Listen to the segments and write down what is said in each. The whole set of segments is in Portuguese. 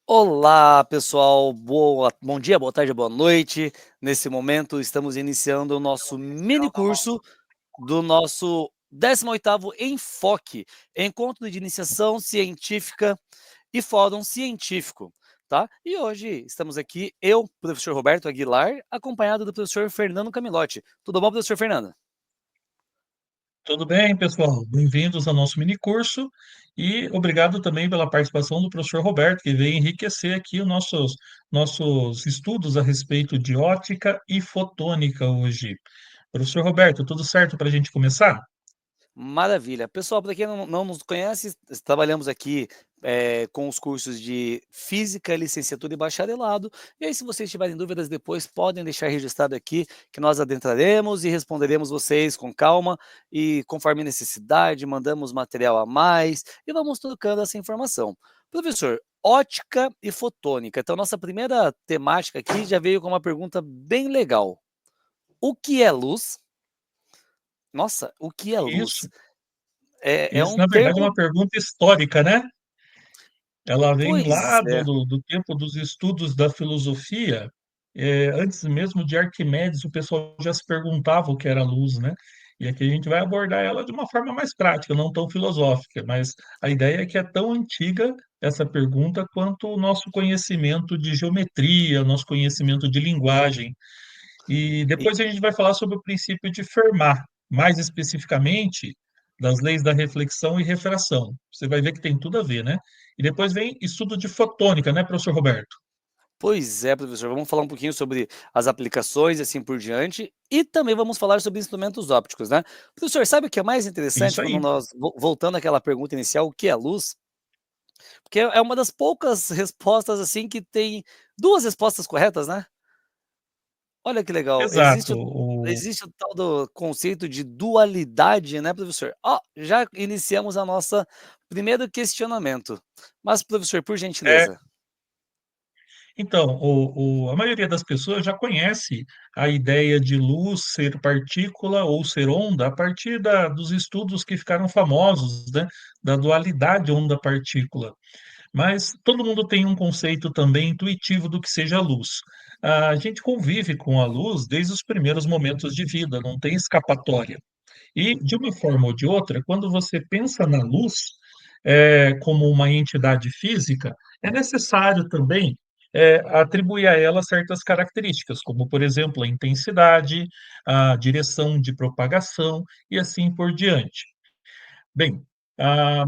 Olá, pessoal. Bom dia, boa tarde, boa noite. Nesse momento, estamos iniciando o nosso mini curso do nosso 18º Enfoque, Encontro de Iniciação Científica e Fórum Científico, tá? E hoje estamos aqui, eu, professor Roberto Aguilar, acompanhado do professor Fernando Camilotti. Tudo bom, professor Fernando? Tudo bem, pessoal? Bem-vindos ao nosso mini curso e obrigado também pela participação do professor Roberto, que veio enriquecer aqui os nossos estudos a respeito de ótica e fotônica hoje. Professor Roberto, tudo certo para a gente começar? Maravilha. Pessoal, para quem não nos conhece, trabalhamos aqui com os cursos de Física, Licenciatura e Bacharelado. E aí, se vocês tiverem dúvidas depois, podem deixar registrado aqui, que nós adentraremos e responderemos vocês com calma e conforme necessidade, mandamos material a mais e vamos trocando essa informação. Professor, ótica e fotônica. Então, nossa primeira temática aqui já veio com uma pergunta bem legal. O que é luz? Nossa, o que é Isso, luz? É isso um na verdade é termo. uma pergunta histórica, né? Ela vem Pois lá é. do tempo dos estudos da filosofia. Antes mesmo de Arquimedes, o pessoal já se perguntava o que era luz, né? E aqui a gente vai abordar ela de uma forma mais prática, não tão filosófica, mas a ideia é que é tão antiga essa pergunta quanto o nosso conhecimento de geometria, nosso conhecimento de linguagem. E E depois a gente vai falar sobre o princípio de Fermat, mais especificamente das leis da reflexão e refração. Você vai ver que tem tudo a ver, né? E depois vem estudo de fotônica, né, professor Roberto? pois é, professor, vamos falar um pouquinho sobre as aplicações e assim por diante, e também vamos falar sobre instrumentos ópticos, né. Professor, sabe o que é mais interessante Isso quando aí. nós voltando àquela pergunta inicial, o que é luz? Porque é uma das poucas respostas, assim, que tem 2 respostas corretas, né. Olha que legal, Exato. existe o tal do conceito de dualidade, né, professor. Ó, já iniciamos a nossa primeiro questionamento. Mas, professor, por É, gentileza. então, a maioria das pessoas já conhece a ideia de luz ser partícula ou ser onda a partir dos estudos que ficaram famosos, né, da dualidade onda-partícula. Mas todo mundo tem um conceito também intuitivo do que seja luz. A gente convive com a luz desde os primeiros momentos de vida, não tem escapatória. E, de uma forma ou de outra, quando você pensa na luz, como uma entidade física, é necessário também atribuir a ela certas características, como, por exemplo, a intensidade, a direção de propagação e assim por diante. Bem,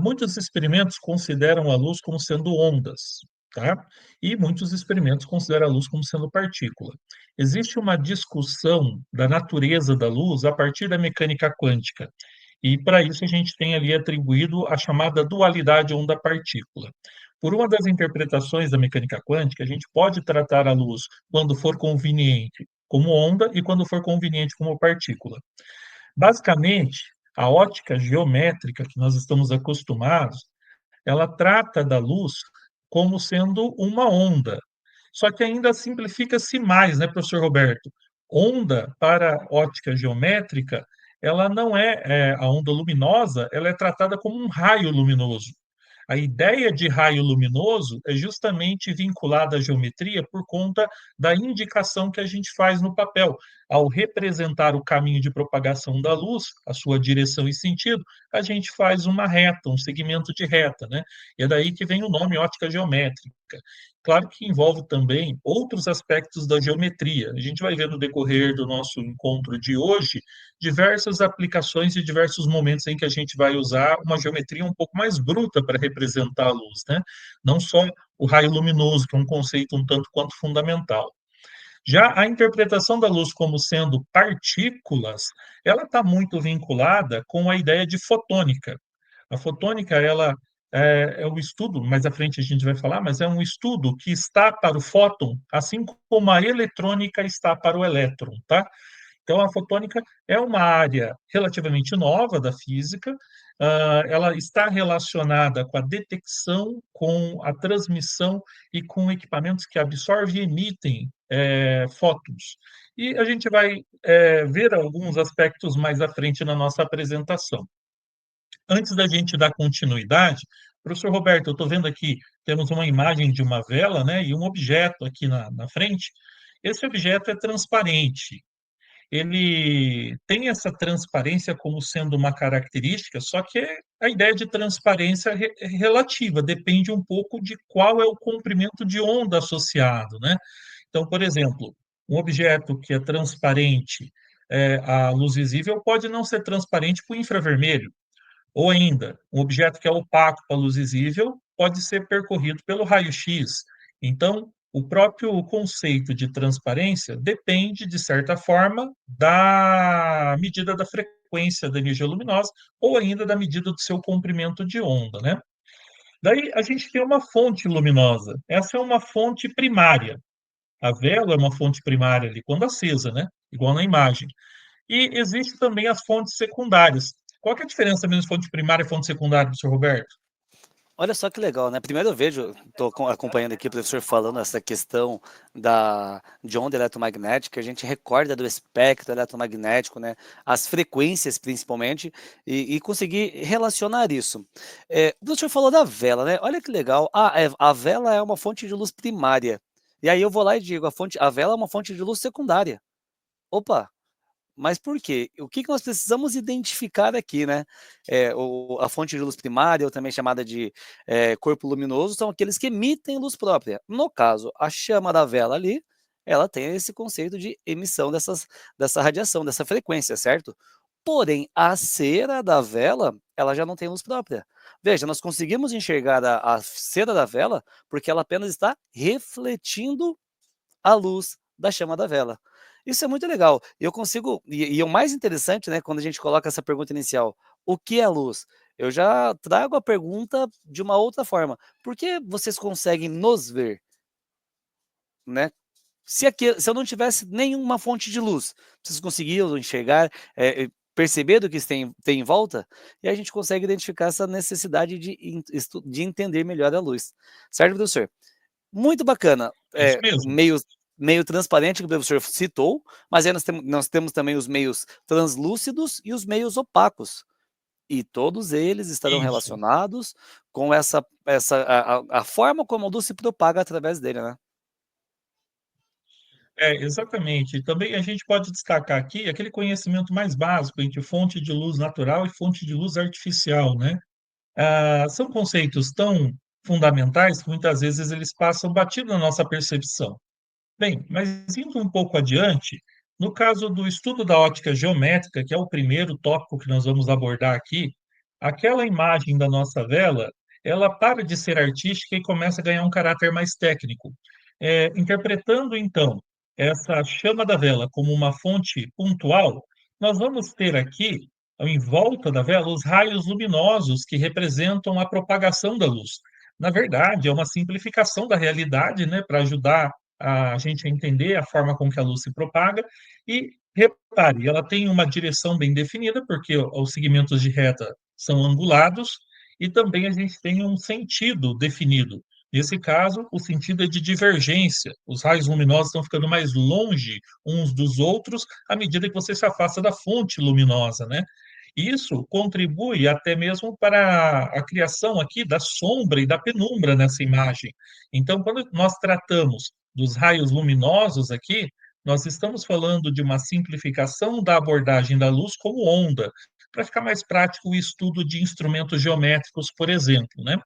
muitos experimentos consideram a luz como sendo ondas, tá? E muitos experimentos consideram a luz como sendo partícula. Existe uma discussão da natureza da luz a partir da mecânica quântica. E para isso a gente tem ali atribuído a chamada dualidade onda-partícula. Por uma das interpretações da mecânica quântica, a gente pode tratar a luz, quando for conveniente, como onda e quando for conveniente como partícula. Basicamente, a ótica geométrica que nós estamos acostumados, ela trata da luz como sendo uma onda. Só que ainda simplifica-se mais, né, professor Roberto? Onda para ótica geométrica, ela não é a onda luminosa, ela é tratada como um raio luminoso. A ideia de raio luminoso é justamente vinculada à geometria por conta da indicação que a gente faz no papel. Ao representar o caminho de propagação da luz, a sua direção e sentido, a gente faz uma reta, um segmento de reta, né? E é daí que vem o nome ótica geométrica. Claro que envolve também outros aspectos da geometria. A gente vai ver no decorrer do nosso encontro de hoje diversas aplicações e diversos momentos em que a gente vai usar uma geometria um pouco mais bruta para representar a luz, né? Não só o raio luminoso, que é um conceito um tanto quanto fundamental. Já a interpretação da luz como sendo partículas, ela está muito vinculada com a ideia de fotônica. A fotônica, ela é o estudo, mais à frente a gente vai falar, mas é um estudo que está para o fóton, assim como a eletrônica está para o elétron, tá? Então, a fotônica é uma área relativamente nova da física, ela está relacionada com a detecção, com a transmissão e com equipamentos que absorvem e emitem fótons. E a gente vai ver alguns aspectos mais à frente na nossa apresentação. Antes da gente dar continuidade, Professor Roberto, eu estou vendo aqui, temos uma imagem de uma vela, né, e um objeto aqui na frente. Esse objeto é transparente. Ele tem essa transparência como sendo uma característica, só que a ideia de transparência é relativa, depende um pouco de qual é o comprimento de onda associado, né? Então, por exemplo, um objeto que é transparente à luz visível pode não ser transparente para o infravermelho, ou ainda, um objeto que é opaco para a luz visível pode ser percorrido pelo raio-x. Então, o próprio conceito de transparência depende, de certa forma, da medida da frequência da energia luminosa ou ainda da medida do seu comprimento de onda, né? Daí a gente tem uma fonte luminosa. Essa é uma fonte primária. A vela é uma fonte primária ali quando acesa, né? Igual na imagem. E existe também as fontes secundárias. Qual que é a diferença mesmo de fonte primária e fonte secundária, professor Roberto? Olha só que legal, né. Primeiro eu vejo estou acompanhando aqui o professor falando essa questão de onda eletromagnética, a gente recorda do espectro eletromagnético, né, as frequências principalmente, e conseguir relacionar isso. O professor falou da vela, né, olha que legal, a vela é uma fonte de luz primária, e aí eu vou lá e digo: a vela é uma fonte de luz secundária. Opa! Mas por quê? O que que nós precisamos identificar aqui, né? A fonte de luz primária, ou também chamada de corpo luminoso, são aqueles que emitem luz própria. No caso, a chama da vela ali, ela tem esse conceito de emissão dessa radiação, dessa frequência, certo? Porém, a cera da vela, ela já não tem luz própria. Veja, nós conseguimos enxergar a cera da vela porque ela apenas está refletindo a luz da chama da vela. Isso é muito legal. Eu consigo e o mais interessante, né, quando a gente coloca essa pergunta inicial: "O que é luz?", eu já trago a pergunta de uma outra forma: "Por que vocês conseguem nos ver?", né. Se eu não tivesse nenhuma fonte de luz, vocês conseguiam enxergar, perceber do que tem em volta? E a gente consegue identificar essa necessidade de entender melhor a luz. Certo, professor? Muito bacana, Isso mesmo. meio transparente que o professor citou, mas aí nós temos também os meios translúcidos e os meios opacos, e todos eles estarão Isso. relacionados com essa a forma como a luz se propaga através dele, né. É, exatamente. Também a gente pode destacar aqui aquele conhecimento mais básico entre fonte de luz natural e fonte de luz artificial, né? São conceitos tão fundamentais que muitas vezes eles passam batido na nossa percepção. Bem, mas indo um pouco adiante, no caso do estudo da ótica geométrica, que é o primeiro tópico que nós vamos abordar aqui, aquela imagem da nossa vela, ela para de ser artística e começa a ganhar um caráter mais técnico. Interpretando, então, essa chama da vela como uma fonte pontual, nós vamos ter aqui, em volta da vela, os raios luminosos que representam a propagação da luz. Na verdade, é uma simplificação da realidade, né, para ajudar a gente a entender a forma com que a luz se propaga. E repare, ela tem uma direção bem definida, porque os segmentos de reta são angulados, e também a gente tem um sentido definido. Nesse caso, o sentido é de divergência. Os raios luminosos estão ficando mais longe uns dos outros à medida que você se afasta da fonte luminosa, né? Isso contribui até mesmo para a criação aqui da sombra e da penumbra nessa imagem. Então, quando nós tratamos dos raios luminosos aqui, nós estamos falando de uma simplificação da abordagem da luz como onda, para ficar mais prático o estudo de instrumentos geométricos, por exemplo, né?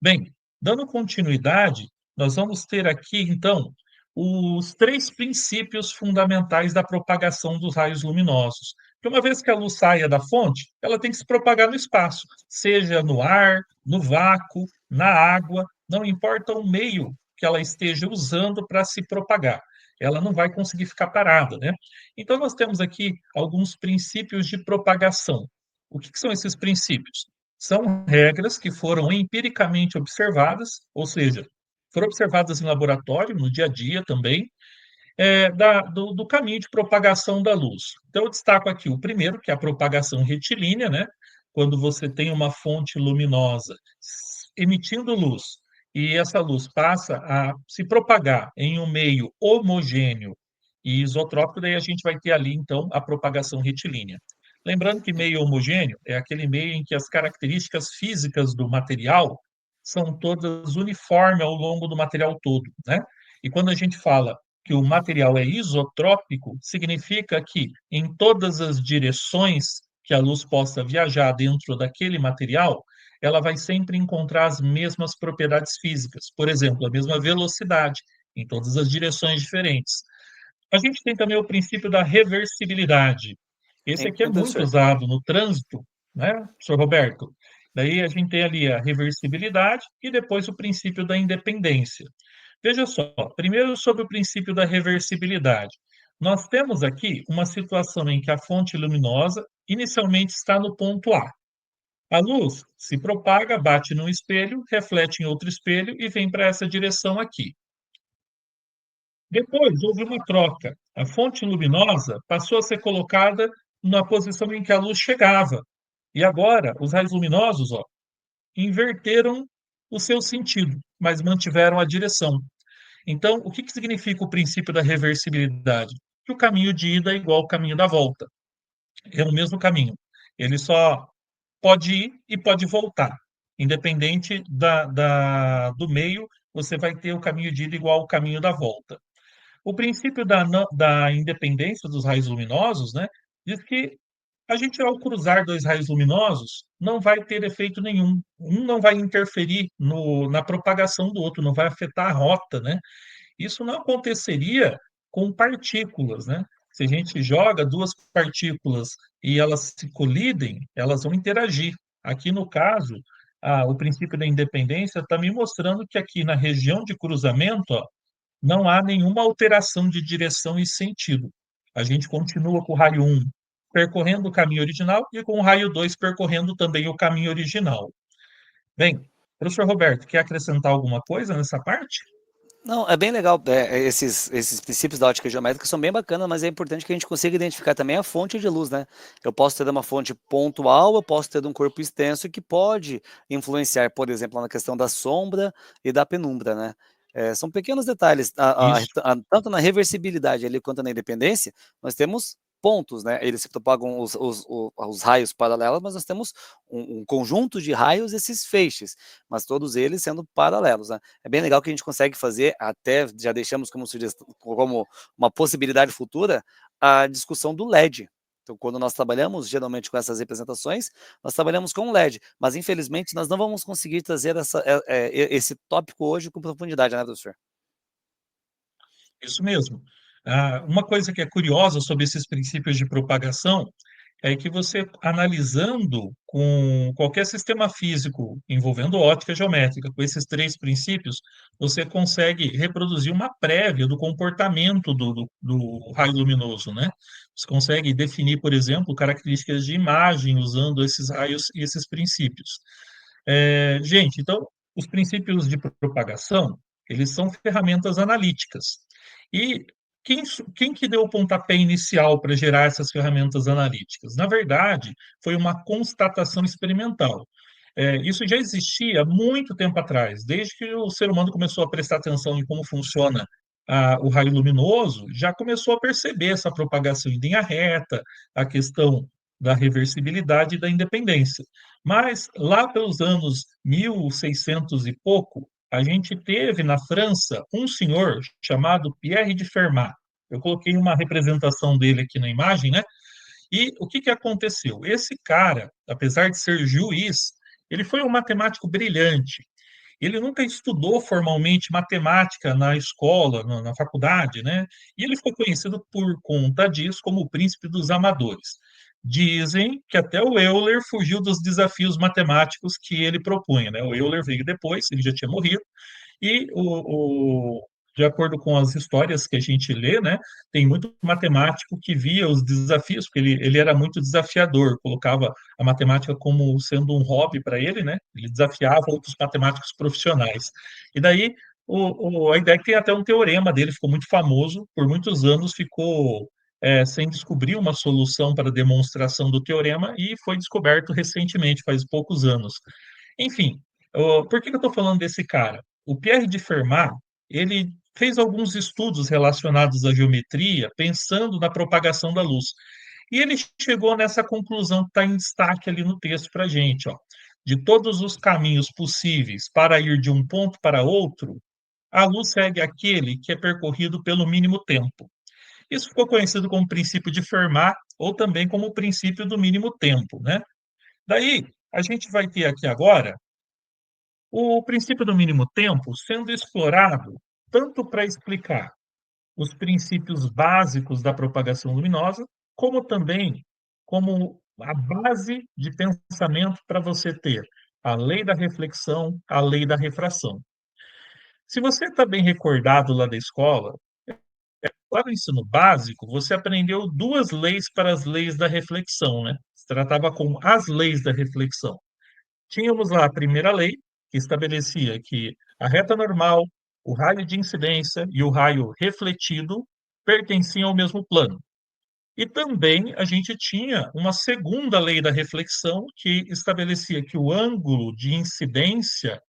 Bem, dando continuidade, nós vamos ter aqui, então, os três princípios fundamentais da propagação dos raios luminosos. Que uma vez que a luz saia da fonte, ela tem que se propagar no espaço, seja no ar, no vácuo, na água, não importa o meio que ela esteja usando para se propagar. Ela não vai conseguir ficar parada, né? Então, nós temos aqui alguns princípios de propagação. O que são esses princípios? São regras que foram empiricamente observadas, ou seja, foram observadas em laboratório, no dia a dia também, do caminho de propagação da luz. Então, eu destaco aqui o primeiro, que é a propagação retilínea, né? Quando você tem uma fonte luminosa emitindo luz e essa luz passa a se propagar em um meio homogêneo e isotrópico, daí a gente vai ter ali, então, a propagação retilínea. Lembrando que meio homogêneo é aquele meio em que as características físicas do material são todas uniformes ao longo do material todo, né? E quando a gente fala que o material é isotrópico, significa que em todas as direções que a luz possa viajar dentro daquele material, ela vai sempre encontrar as mesmas propriedades físicas. Por exemplo, a mesma velocidade em todas as direções diferentes. A gente tem também o princípio da reversibilidade. Esse aqui é Hein, muito professor? usado no trânsito, né, professor Roberto? Daí a gente tem ali a reversibilidade e depois o princípio da independência. Veja só, primeiro sobre o princípio da reversibilidade. Nós temos aqui uma situação em que a fonte luminosa inicialmente está no ponto A. A luz se propaga, bate num espelho, reflete em outro espelho e vem para essa direção aqui. Depois houve uma troca. A fonte luminosa passou a ser colocada na posição em que a luz chegava. E agora, os raios luminosos, ó, inverteram o seu sentido, mas mantiveram a direção. Então, o que significa o princípio da reversibilidade? Que o caminho de ida é igual ao caminho da volta. É o mesmo caminho. Ele só pode ir e pode voltar. Independente do meio, você vai ter o caminho de ida igual ao caminho da volta. O princípio da independência dos raios luminosos, né, diz que a gente, ao cruzar dois raios luminosos, não vai ter efeito nenhum. Um não vai interferir na propagação do outro, não vai afetar a rota, né? Isso não aconteceria com partículas, né? Se a gente joga duas partículas e elas se colidem, elas vão interagir. Aqui, no caso, o princípio da independência está me mostrando que aqui na região de cruzamento, ó, não há nenhuma alteração de direção e sentido. A gente continua com o raio 1 percorrendo o caminho original e com o raio 2 percorrendo também o caminho original. Bem, professor Roberto, quer acrescentar alguma coisa nessa parte? Não, é bem legal. Esses princípios da ótica geométrica são bem bacanas, mas é importante que a gente consiga identificar também a fonte de luz, né? Eu posso ter uma fonte pontual, eu posso ter um corpo extenso que pode influenciar, por exemplo, na questão da sombra e da penumbra, né? São pequenos detalhes, Isso, tanto na reversibilidade ali quanto na independência, nós temos pontos, né? Eles se propagam os raios paralelos, mas nós temos um conjunto de raios, esses feixes, mas todos eles sendo paralelos, né? É bem legal que a gente consegue fazer, até já deixamos como sugestão, como uma possibilidade futura, a discussão do LED. Então, quando nós trabalhamos geralmente com essas representações, nós trabalhamos com LED, mas infelizmente nós não vamos conseguir trazer esse tópico hoje com profundidade, né, professor? isso mesmo. Uma coisa que é curiosa sobre esses princípios de propagação é que você, analisando com qualquer sistema físico envolvendo ótica geométrica, com esses três princípios, você consegue reproduzir uma prévia do comportamento do raio luminoso, né? Você consegue definir, por exemplo, características de imagem usando esses raios e esses princípios. Gente, então, os princípios de propagação, eles são ferramentas analíticas. E quem que deu o pontapé inicial para gerar essas ferramentas analíticas? Na verdade, foi uma constatação experimental. Isso já existia muito tempo atrás, desde que o ser humano começou a prestar atenção em como funciona o raio luminoso, já começou a perceber essa propagação em linha reta, a questão da reversibilidade e da independência. Mas lá pelos anos 1600 e pouco, a gente teve na França um senhor chamado Pierre de Fermat. Eu coloquei uma representação dele aqui na imagem, né? E o que aconteceu? Esse cara, apesar de ser juiz, ele foi um matemático brilhante. Ele nunca estudou formalmente matemática na escola, na faculdade, né? E ele ficou conhecido por conta disso como o príncipe dos amadores. Dizem que até o Euler fugiu dos desafios matemáticos que ele propunha, né? O Euler veio depois, ele já tinha morrido, e de acordo com as histórias que a gente lê, né, tem muito matemático que via os desafios, porque ele era muito desafiador, colocava a matemática como sendo um hobby para ele, né? Ele desafiava outros matemáticos profissionais. E daí a ideia é que tem até um teorema dele, ficou muito famoso, por muitos anos ficou sem descobrir uma solução para a demonstração do teorema e foi descoberto recentemente, faz poucos anos. Enfim, por que eu estou falando desse cara? O Pierre de Fermat, ele fez alguns estudos relacionados à geometria, pensando na propagação da luz. E ele chegou nessa conclusão que está em destaque ali no texto para a gente. Ó. de todos os caminhos possíveis para ir de um ponto para outro, a luz segue aquele que é percorrido pelo mínimo tempo. Isso ficou conhecido como princípio de Fermat ou também como o princípio do mínimo tempo, né? Daí, a gente vai ter aqui agora o princípio do mínimo tempo sendo explorado tanto para explicar os princípios básicos da propagação luminosa, como também como a base de pensamento para você ter a lei da reflexão, a lei da refração. Se você está bem recordado lá da escola, lá no ensino básico, você aprendeu duas leis para as leis da reflexão, né? Se tratava como as leis da reflexão. Tínhamos lá a primeira lei, que estabelecia que a reta normal, o raio de incidência e o raio refletido pertenciam ao mesmo plano. E também a gente tinha uma segunda lei da reflexão, que estabelecia que o ângulo de incidência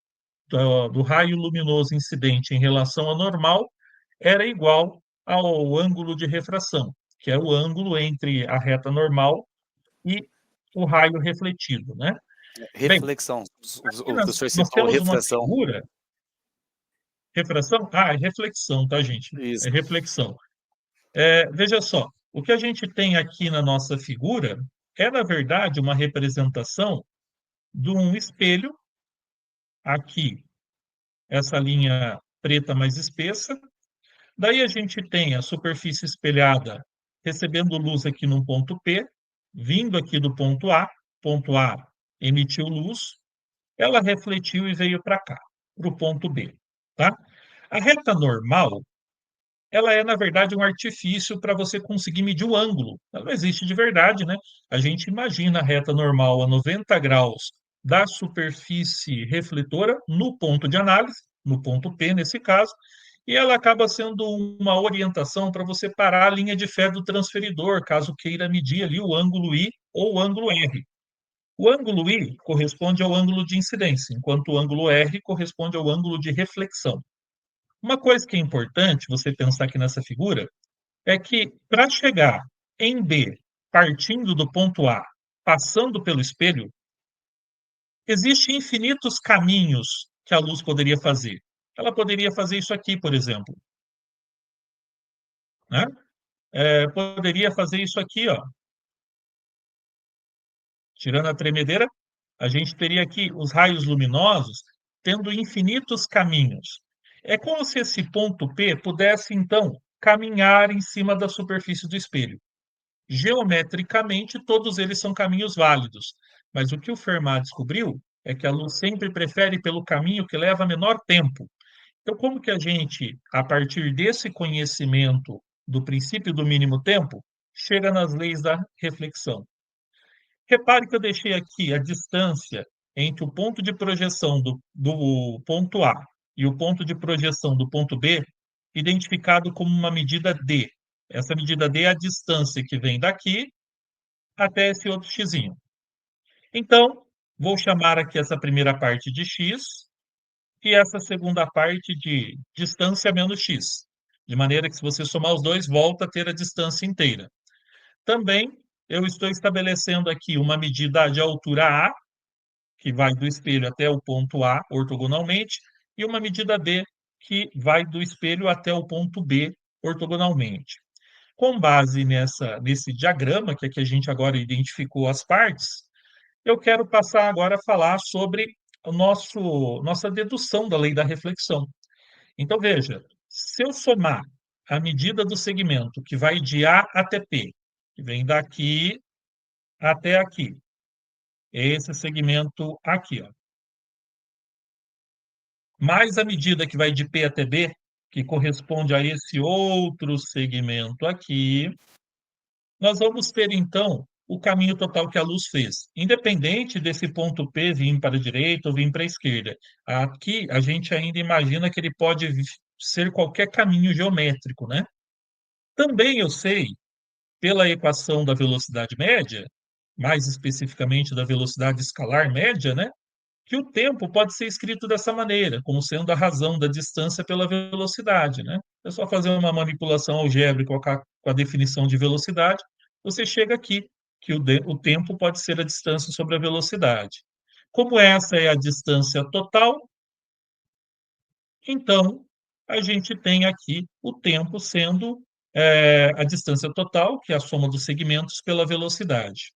do raio luminoso incidente em relação ao normal era igual ao ângulo de refração, que é o ângulo entre a reta normal e o raio refletido, né? Bem, Reflexão. aqui O professor nós citou temos uma refração. figura, refração? Ah, é reflexão, tá, gente? É Isso. reflexão. Veja só, o que a gente tem aqui na nossa figura é, na verdade, uma representação de um espelho, aqui, essa linha preta mais espessa. Daí a gente tem a superfície espelhada recebendo luz aqui no ponto P, vindo aqui do ponto A emitiu luz, ela refletiu e veio para cá, para o ponto B, tá? A reta normal, ela é, na verdade, um artifício para você conseguir medir o ângulo. Ela não existe de verdade, né? A gente imagina a reta normal a 90 graus da superfície refletora no ponto de análise, no ponto P, nesse caso, e ela acaba sendo uma orientação para você parar a linha de fé do transferidor, caso queira medir ali o ângulo I ou o ângulo R. O ângulo I corresponde ao ângulo de incidência, enquanto o ângulo R corresponde ao ângulo de reflexão. Uma coisa que é importante você pensar aqui nessa figura é que para chegar em B, partindo do ponto A, passando pelo espelho, existem infinitos caminhos que a luz poderia fazer. Ela poderia fazer isso aqui, por exemplo, né? Poderia fazer isso aqui, ó. Tirando a tremedeira, a gente teria aqui os raios luminosos tendo infinitos caminhos. É como se esse ponto P pudesse, então, caminhar em cima da superfície do espelho. Geometricamente, todos eles são caminhos válidos, mas o que o Fermat descobriu é que a luz sempre prefere pelo caminho que leva menor tempo. Então, como que a gente, a partir desse conhecimento do princípio do mínimo tempo, chega nas leis da reflexão? Repare que eu deixei aqui a distância entre o ponto de projeção do ponto A e o ponto de projeção do ponto B, identificado como uma medida D. Essa medida D é a distância que vem daqui até esse outro xizinho. Então, vou chamar aqui essa primeira parte de x e essa segunda parte de distância menos x, de maneira que, se você somar os dois, volta a ter a distância inteira. Também eu estou estabelecendo aqui uma medida de altura A, que vai do espelho até o ponto A ortogonalmente, e uma medida B, que vai do espelho até o ponto B ortogonalmente. Com base nesse diagrama, que aqui a gente agora identificou as partes, eu quero passar agora a falar sobre nossa dedução da lei da reflexão. Então, veja, se eu somar a medida do segmento que vai de A até P, que vem daqui até aqui, esse segmento aqui, ó, mais a medida que vai de P até B, que corresponde a esse outro segmento aqui, nós vamos ter, então, o caminho total que a luz fez, independente desse ponto P vir para a direita ou vir para a esquerda. Aqui, a gente ainda imagina que ele pode ser qualquer caminho geométrico, né? Também eu sei, pela equação da velocidade média, mais especificamente da velocidade escalar média, né? Que o tempo pode ser escrito dessa maneira, como sendo a razão da distância pela velocidade, né? É só fazer uma manipulação algébrica com a definição de velocidade, você chega aqui, que o tempo pode ser a distância sobre a velocidade. Como essa é a distância total, então a gente tem aqui o tempo sendo a distância total, que é a soma dos segmentos, pela velocidade.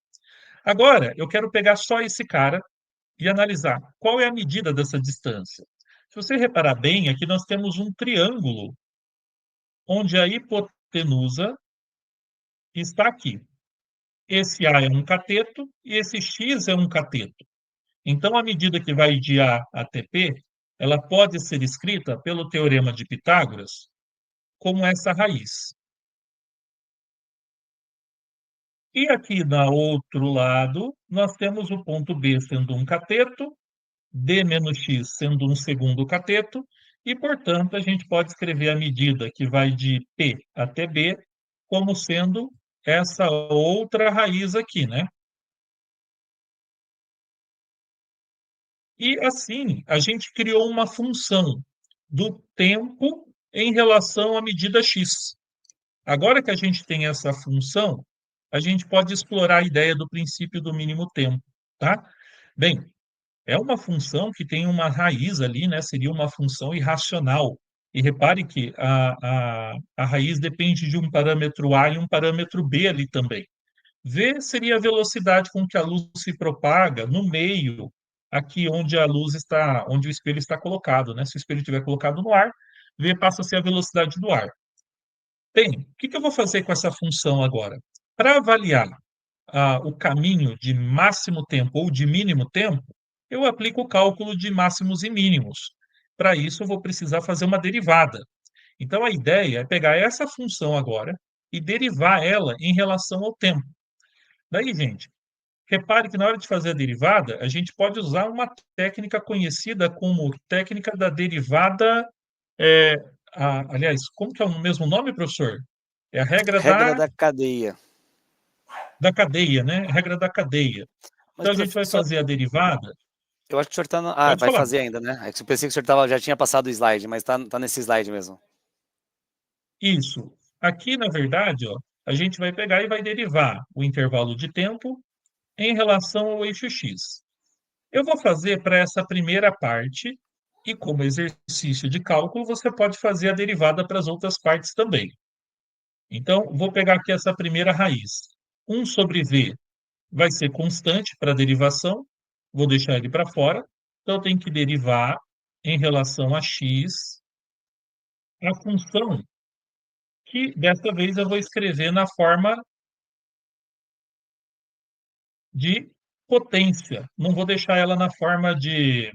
Agora, eu quero pegar só esse cara e analisar qual é a medida dessa distância. Se você reparar bem, aqui nós temos um triângulo onde a hipotenusa está aqui. Esse A é um cateto e esse X é um cateto. Então, a medida que vai de A até P, ela pode ser escrita pelo teorema de Pitágoras como essa raiz. E aqui, no outro lado, nós temos o ponto B sendo um cateto, D menos X sendo um segundo cateto, e, portanto, a gente pode escrever a medida que vai de P até B como sendo essa outra raiz aqui, né? E assim, a gente criou uma função do tempo em relação à medida x. Agora que a gente tem essa função, a gente pode explorar a ideia do princípio do mínimo tempo, tá? Bem, é uma função que tem uma raiz ali, né? Seria uma função irracional. E repare que a raiz depende de um parâmetro A e um parâmetro B ali também. V seria a velocidade com que a luz se propaga no meio, aqui onde a luz está, onde o espelho está colocado, né? Se o espelho estiver colocado no ar, V passa a ser a velocidade do ar. Bem, o que eu vou fazer com essa função agora? Para avaliar o caminho de máximo tempo ou de mínimo tempo, eu aplico o cálculo de máximos e mínimos. Para isso, eu vou precisar fazer uma derivada. Então, a ideia é pegar essa função agora e derivar ela em relação ao tempo. Daí, gente, repare que na hora de fazer a derivada, a gente pode usar uma técnica conhecida como técnica da derivada. é, Aliás, como que é o mesmo nome, professor? É a regra Regra da cadeia. da cadeia, né? A regra da cadeia. Mas, Então, a gente vai professor, fazer a derivada. eu acho que o senhor está. Pode Vai falar. fazer ainda, né? É que eu pensei que o senhor já tinha passado o slide, mas tá nesse slide mesmo. Isso. Aqui, na verdade, ó, a gente vai pegar e vai derivar o intervalo de tempo em relação ao eixo x. Eu vou fazer para essa primeira parte, e como exercício de cálculo, você pode fazer a derivada para as outras partes também. Então, vou pegar aqui essa primeira raiz. 1 sobre v vai ser constante para a derivação, vou deixar ele para fora. Então, eu tenho que derivar em relação a x a função que, dessa vez, eu vou escrever na forma de potência. Não vou deixar ela na forma de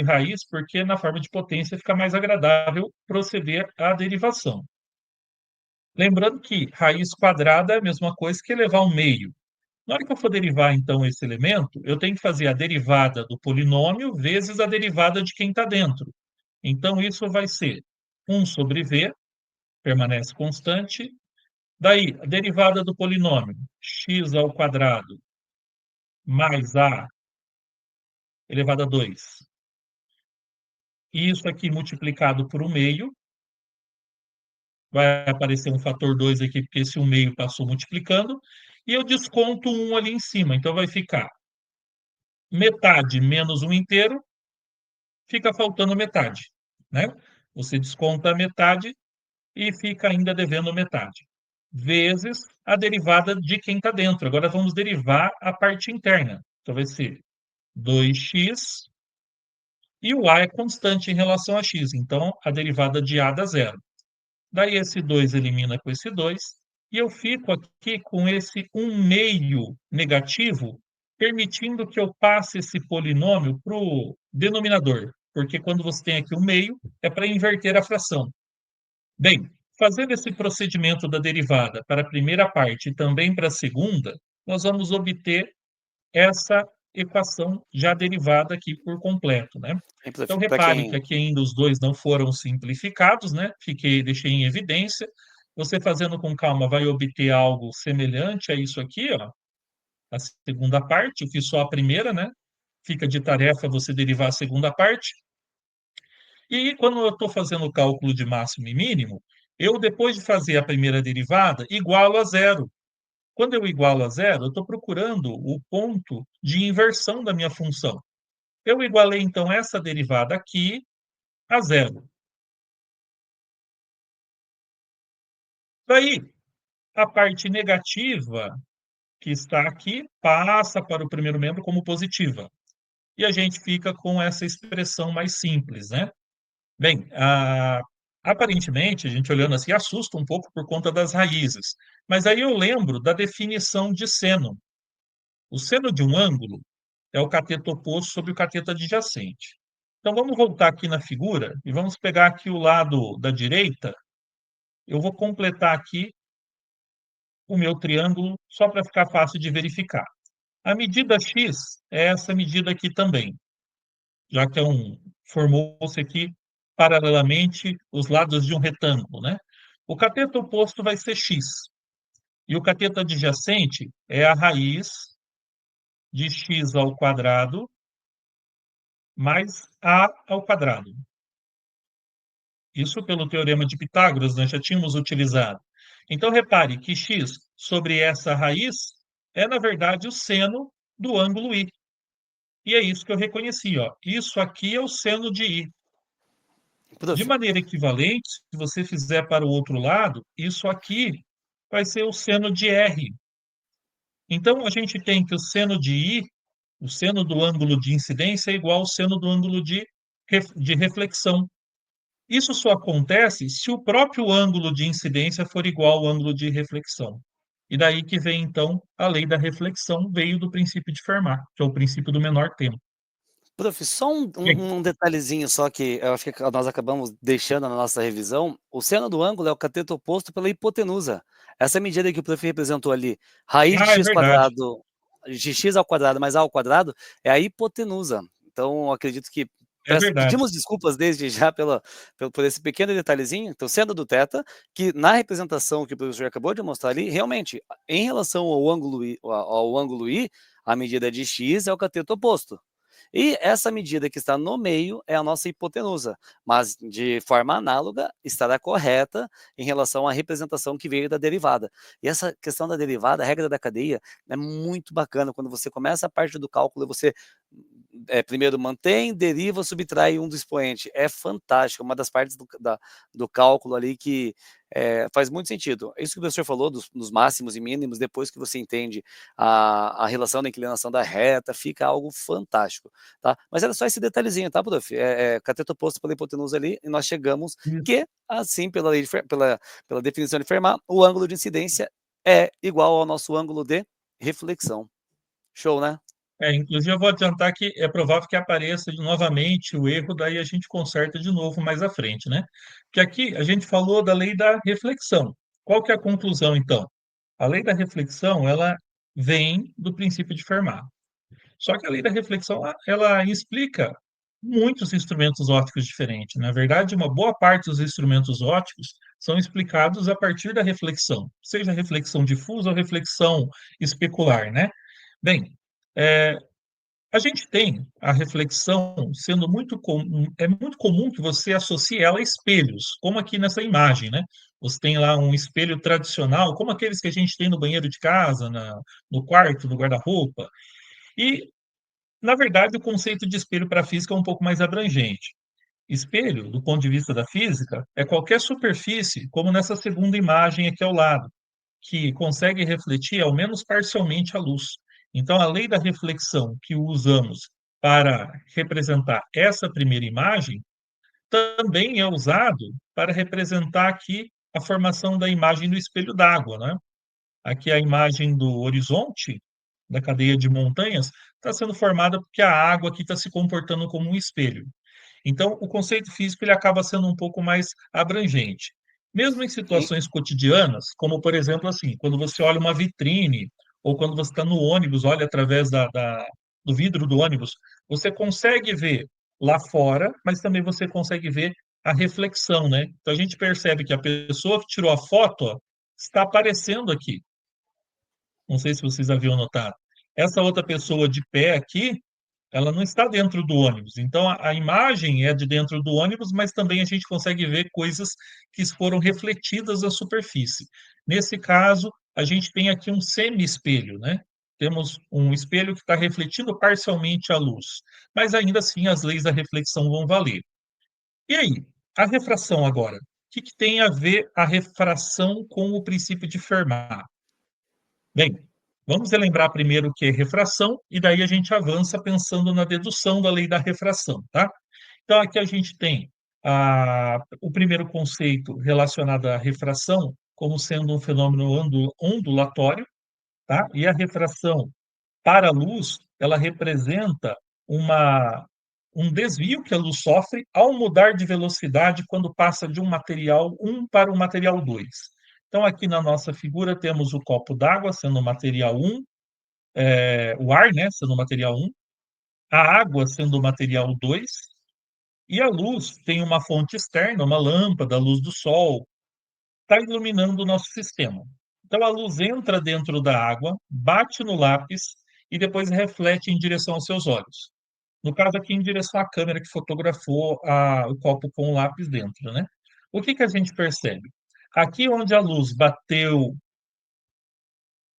raiz, porque na forma de potência fica mais agradável proceder à derivação. Lembrando que raiz quadrada é a mesma coisa que elevar um meio. Na hora que eu for derivar, então, esse elemento, eu tenho que fazer a derivada do polinômio vezes a derivada de quem está dentro. Então, isso vai ser 1 sobre v, permanece constante. Daí, a derivada do polinômio, x ao quadrado mais a elevado a 2. E isso aqui multiplicado por 1 meio, vai aparecer um fator 2 aqui, porque esse 1 meio passou multiplicando, e eu desconto 1 ali em cima. Então, vai ficar metade menos 1 inteiro, fica faltando metade, né? Você desconta a metade e fica ainda devendo metade, vezes a derivada de quem está dentro. Agora, vamos derivar a parte interna. Então, vai ser 2x, e o a é constante em relação a x. Então, a derivada de a dá zero. Daí esse 2 elimina com esse 2, e eu fico aqui com esse 1 meio negativo, permitindo que eu passe esse polinômio para o denominador, porque quando você tem aqui 1 meio, é para inverter a fração. Bem, fazendo esse procedimento da derivada para a primeira parte e também para a segunda, nós vamos obter essa equação já derivada aqui por completo, né? Então, Para repare que quem. aqui ainda os dois não foram simplificados, né? Deixei em evidência. Você fazendo com calma vai obter algo semelhante a isso aqui, ó, a segunda parte, o que só a primeira, né? Fica de tarefa você derivar a segunda parte. E quando eu estou fazendo o cálculo de máximo e mínimo, eu, depois de fazer a primeira derivada, igualo a zero. Quando eu igualo a zero, eu estou procurando o ponto de inversão da minha função. Eu igualei, então, essa derivada aqui a zero. Daí, a parte negativa que está aqui passa para o primeiro membro como positiva. E a gente fica com essa expressão mais simples, né? Bem, aparentemente, a gente olhando assim, assusta um pouco por conta das raízes. Mas aí eu lembro da definição de seno. O seno de um ângulo é o cateto oposto sobre o cateto adjacente. Então, vamos voltar aqui na figura e vamos pegar aqui o lado da direita. Eu vou completar aqui o meu triângulo, só para ficar fácil de verificar. A medida x é essa medida aqui também, já que formou-se aqui paralelamente os lados de um retângulo, né? O cateto oposto vai ser x, e o cateto adjacente é a raiz de x ao quadrado mais a ao quadrado. Isso pelo teorema de Pitágoras, nós já tínhamos utilizado. Então, repare que x sobre essa raiz é, na verdade, o seno do ângulo I. E é isso que eu reconheci, ó. Isso aqui é o seno de I. De Prof, maneira equivalente, se você fizer para o outro lado, isso aqui vai ser o seno de R. Então, a gente tem que o seno de I, o seno do ângulo de incidência, é igual ao seno do ângulo de reflexão. Isso só acontece se o próprio ângulo de incidência for igual ao ângulo de reflexão. E daí que vem, então, a lei da reflexão, veio do princípio de Fermat, que é o princípio do menor tempo. só um, E aí, um detalhezinho só que eu acho que nós acabamos deixando na nossa revisão. O seno do ângulo é o cateto oposto pela hipotenusa. Essa medida que o prof representou ali, raiz de é x verdade, quadrado, de x ao quadrado mais a ao quadrado, é a hipotenusa. Então, eu acredito que é verdade. pedimos desculpas desde já por esse pequeno detalhezinho. Então, seno do θ, que na representação que o professor acabou de mostrar ali, realmente, em relação ao ângulo I, a medida de x é o cateto oposto. E essa medida que está no meio é a nossa hipotenusa, mas de forma análoga estará correta em relação à representação que veio da derivada. E essa questão da derivada, a regra da cadeia, é muito bacana. Quando você começa a parte do cálculo, você primeiro mantém, deriva, subtrai um do expoente. É fantástico, uma das partes do cálculo ali que faz muito sentido. Isso que o professor falou dos máximos e mínimos, depois que você entende a relação da inclinação da reta, fica algo fantástico. Tá? Mas era só esse detalhezinho, tá, prof? Cateto oposto pela hipotenusa ali, e nós chegamos que, assim, pela definição de Fermat, o ângulo de incidência é igual ao nosso ângulo de reflexão. Show, né? Inclusive, eu vou adiantar que é provável que apareça novamente o erro, daí a gente conserta de novo mais à frente, né? Que aqui a gente falou da lei da reflexão. Qual que é a conclusão, então? A lei da reflexão, ela vem do princípio de Fermat. Só que a lei da reflexão, ela explica muitos instrumentos ópticos diferentes. Na verdade, uma boa parte dos instrumentos ópticos são explicados a partir da reflexão, seja reflexão difusa ou reflexão especular, né? Bem, é, a gente tem a reflexão sendo muito comum, é muito comum que você associe ela a espelhos, como aqui nessa imagem, né? Você tem lá um espelho tradicional, como aqueles que a gente tem no banheiro de casa, no quarto, no guarda-roupa. E, na verdade, o conceito de espelho para a física é um pouco mais abrangente. Espelho, do ponto de vista da física, é qualquer superfície, como nessa segunda imagem aqui ao lado, que consegue refletir ao menos parcialmente a luz. Então, a lei da reflexão que usamos para representar essa primeira imagem também é usado para representar aqui a formação da imagem do espelho d'água, né? Aqui a imagem do horizonte da cadeia de montanhas está sendo formada porque a água aqui está se comportando como um espelho. Então, o conceito físico ele acaba sendo um pouco mais abrangente. Mesmo em E, situações cotidianas, como, por exemplo, assim, quando você olha uma vitrine, ou quando você está no ônibus, olha através do vidro do ônibus, você consegue ver lá fora, mas também você consegue ver a reflexão, né? Então, a gente percebe que a pessoa que tirou a foto, ó, está aparecendo aqui. Não sei se vocês haviam notado. Essa outra pessoa de pé aqui, ela não está dentro do ônibus. Então, a imagem é de dentro do ônibus, mas também a gente consegue ver coisas que foram refletidas na superfície. Nesse caso, a gente tem aqui um semi-espelho, né? Temos um espelho que está refletindo parcialmente a luz, mas ainda assim as leis da reflexão vão valer. E aí, a refração agora? O que, que tem a ver a refração com o princípio de Fermat? Bem, vamos relembrar primeiro o que é refração e daí a gente avança pensando na dedução da lei da refração, tá? Então, aqui a gente tem o primeiro conceito relacionado à refração como sendo um fenômeno ondulatório, tá? E a refração para a luz, ela representa uma, um desvio que a luz sofre ao mudar de velocidade quando passa de um material 1 para o material 2. Então, aqui na nossa figura, temos o copo d'água sendo o material 1, o ar, né, sendo o material 1, a água sendo o material 2, e a luz tem uma fonte externa, uma lâmpada, a luz do sol, está iluminando o nosso sistema. Então, a luz entra dentro da água, bate no lápis e depois reflete em direção aos seus olhos. No caso aqui, em direção à câmera que fotografou o copo com o lápis dentro, né? O que que a gente percebe? Aqui onde a luz bateu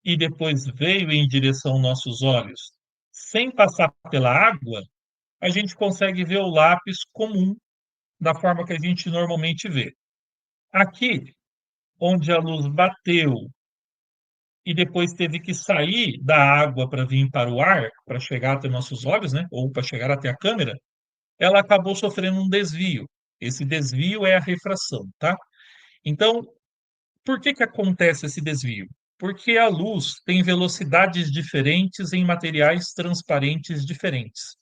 e depois veio em direção aos nossos olhos, sem passar pela água, a gente consegue ver o lápis comum, da forma que a gente normalmente vê. Aqui, onde a luz bateu e depois teve que sair da água para vir para o ar, para chegar até nossos olhos, né? Ou para chegar até a câmera, ela acabou sofrendo um desvio. Esse desvio é a refração, tá? Então, por que que acontece esse desvio? Porque a luz tem velocidades diferentes em materiais transparentes diferentes.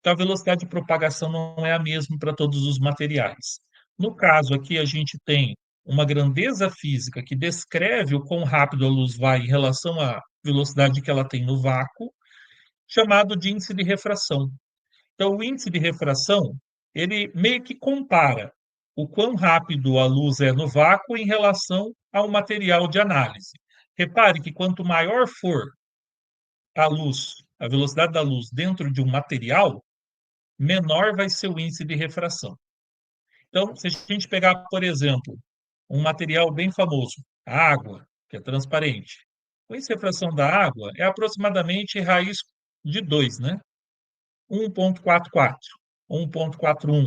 Então, a velocidade de propagação não é a mesma para todos os materiais. No caso aqui, a gente tem uma grandeza física que descreve o quão rápido a luz vai em relação à velocidade que ela tem no vácuo, chamado de índice de refração. Então, o índice de refração, ele meio que compara o quão rápido a luz é no vácuo em relação ao material de análise. Repare que quanto maior for a luz, a velocidade da luz dentro de um material, menor vai ser o índice de refração. Então, se a gente pegar, por exemplo, um material bem famoso, a água, que é transparente, o índice de refração da água é aproximadamente raiz de 2, né? 1,44, 1,41.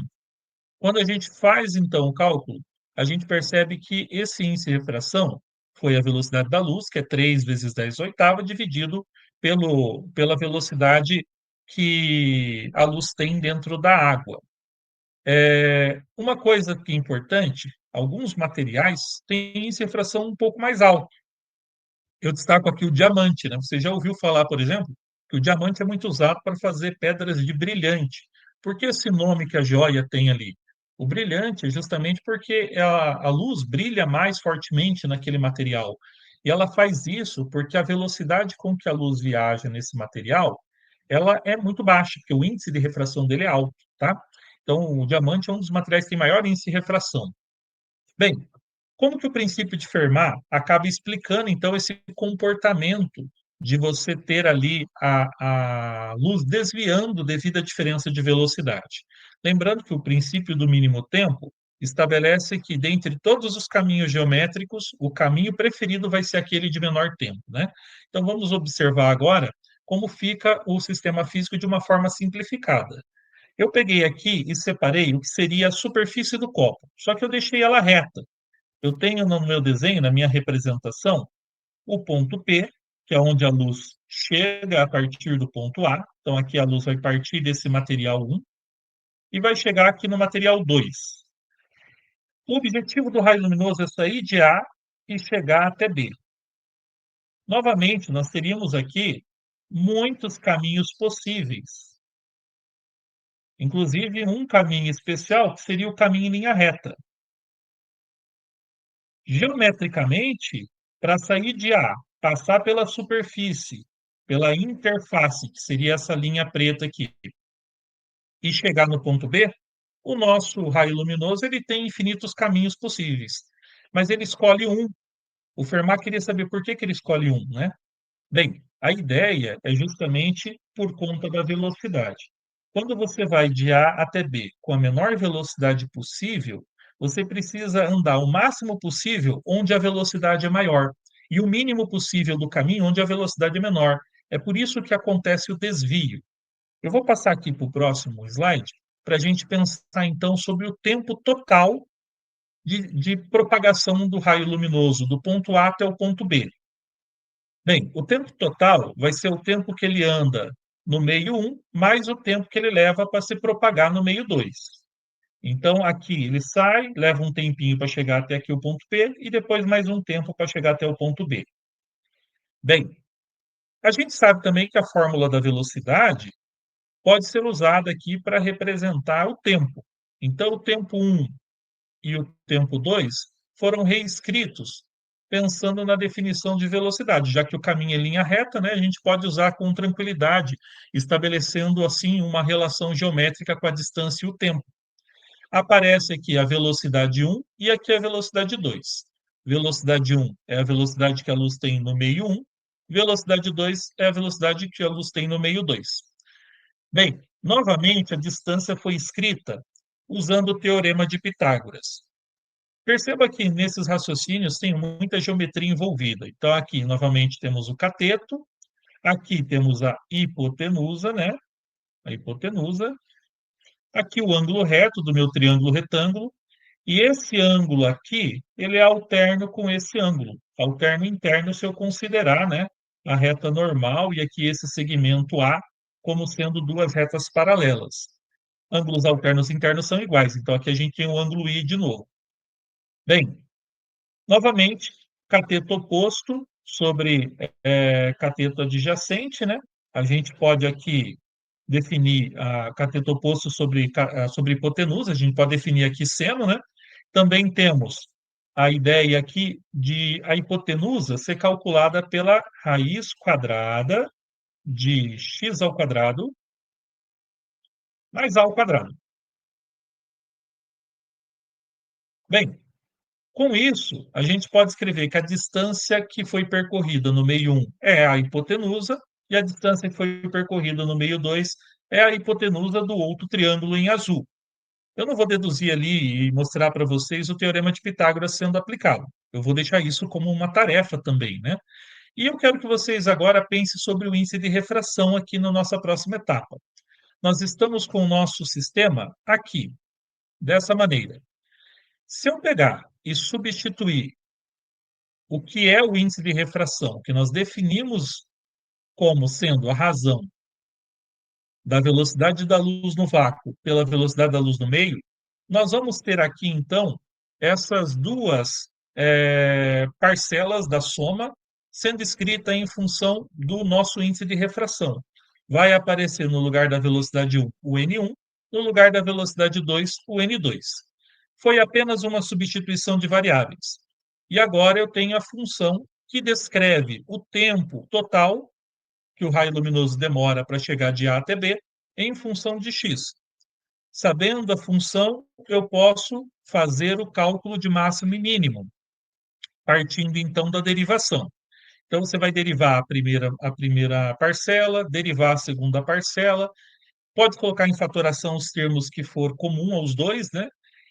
Quando a gente faz, então, o cálculo, a gente percebe que esse índice de refração foi a velocidade da luz, que é 3 vezes 10 oitava, dividido pela velocidade que a luz tem dentro da água. Uma coisa que é importante, alguns materiais têm índice de refração um pouco mais alto. Eu destaco aqui o diamante, né? Você já ouviu falar, por exemplo, que o diamante é muito usado para fazer pedras de brilhante. Por que esse nome que a joia tem ali? O brilhante é justamente porque a luz brilha mais fortemente naquele material. E ela faz isso porque a velocidade com que a luz viaja nesse material, ela é muito baixa, porque o índice de refração dele é alto, tá? Então, o diamante é um dos materiais que tem maior índice de refração. Bem, como que o princípio de Fermat acaba explicando, então, esse comportamento de você ter ali a luz desviando devido à diferença de velocidade? Lembrando que o princípio do mínimo tempo estabelece que, dentre todos os caminhos geométricos, o caminho preferido vai ser aquele de menor tempo, né? Então, vamos observar agora como fica o sistema físico de uma forma simplificada. Eu peguei aqui e separei o que seria a superfície do copo, só que eu deixei ela reta. Eu tenho no meu desenho, na minha representação, o ponto P, que é onde a luz chega a partir do ponto A. Então, aqui a luz vai partir desse material 1 e vai chegar aqui no material 2. O objetivo do raio luminoso é sair de A e chegar até B. Novamente, nós teríamos aqui muitos caminhos possíveis, inclusive um caminho especial que seria o caminho em linha reta. Geometricamente, para sair de A, passar pela superfície, pela interface, que seria essa linha preta aqui, e chegar no ponto B, o nosso raio luminoso ele tem infinitos caminhos possíveis, mas ele escolhe um. O Fermat queria saber por que que ele escolhe um, né? Bem, a ideia é justamente por conta da velocidade. Quando você vai de A até B com a menor velocidade possível, você precisa andar o máximo possível onde a velocidade é maior. e o mínimo possível do caminho onde a velocidade é menor. É por isso que acontece o desvio. Eu vou passar aqui para o próximo slide para a gente pensar então sobre o tempo total de propagação do raio luminoso, do ponto A até o ponto B. Bem, o tempo total vai ser o tempo que ele anda no meio 1, mais o tempo que ele leva para se propagar no meio 2. Então, aqui ele sai, leva um tempinho para chegar até aqui o ponto P, e depois mais um tempo para chegar até o ponto B. Bem, a gente sabe também que a fórmula da velocidade pode ser usada aqui para representar o tempo. Então, o tempo 1 e o tempo 2 foram reescritos pensando na definição de velocidade, já que o caminho é linha reta, né, a gente pode usar com tranquilidade, estabelecendo assim uma relação geométrica com a distância e o tempo. Aparece aqui a velocidade 1 e aqui a velocidade 2. Velocidade 1 é a velocidade que a luz tem no meio 1, velocidade 2 é a velocidade que a luz tem no meio 2. Bem, novamente a distância foi escrita usando o teorema de Pitágoras. Perceba que nesses raciocínios tem muita geometria envolvida. Então, aqui, novamente, temos o cateto, aqui temos a hipotenusa, né? A hipotenusa. Aqui o ângulo reto do meu triângulo retângulo. E esse ângulo aqui, ele é alterno com esse ângulo. Alterno interno se eu considerar, né, a reta normal e aqui esse segmento A como sendo duas retas paralelas. Ângulos alternos internos são iguais, então aqui a gente tem o ângulo I de novo. Bem, novamente, cateto oposto sobre cateto adjacente, né? A gente pode aqui definir a cateto oposto sobre hipotenusa, a gente pode definir aqui seno, né? Também temos a ideia aqui de a hipotenusa ser calculada pela raiz quadrada de x ao quadrado mais a ao quadrado. Bem, com isso, a gente pode escrever que a distância que foi percorrida no meio 1 é a hipotenusa e a distância que foi percorrida no meio 2 é a hipotenusa do outro triângulo em azul. Eu não vou deduzir ali e mostrar para vocês o teorema de Pitágoras sendo aplicado. Eu vou deixar isso como uma tarefa também, né? E eu quero que vocês agora pensem sobre o índice de refração aqui na nossa próxima etapa. Nós estamos com o nosso sistema aqui, dessa maneira. Se eu pegar e substituir o que é o índice de refração, que nós definimos como sendo a razão da velocidade da luz no vácuo pela velocidade da luz no meio, nós vamos ter aqui, então, essas duas parcelas da soma sendo escrita em função do nosso índice de refração. Vai aparecer no lugar da velocidade 1 o n1, no lugar da velocidade 2 o n2. Foi apenas uma substituição de variáveis. E agora eu tenho a função que descreve o tempo total que o raio luminoso demora para chegar de A até B em função de x. Sabendo a função, eu posso fazer o cálculo de máximo e mínimo, partindo então da derivação. Então, você vai derivar a primeira parcela, derivar a segunda parcela, pode colocar em fatoração os termos que for comum aos dois, né?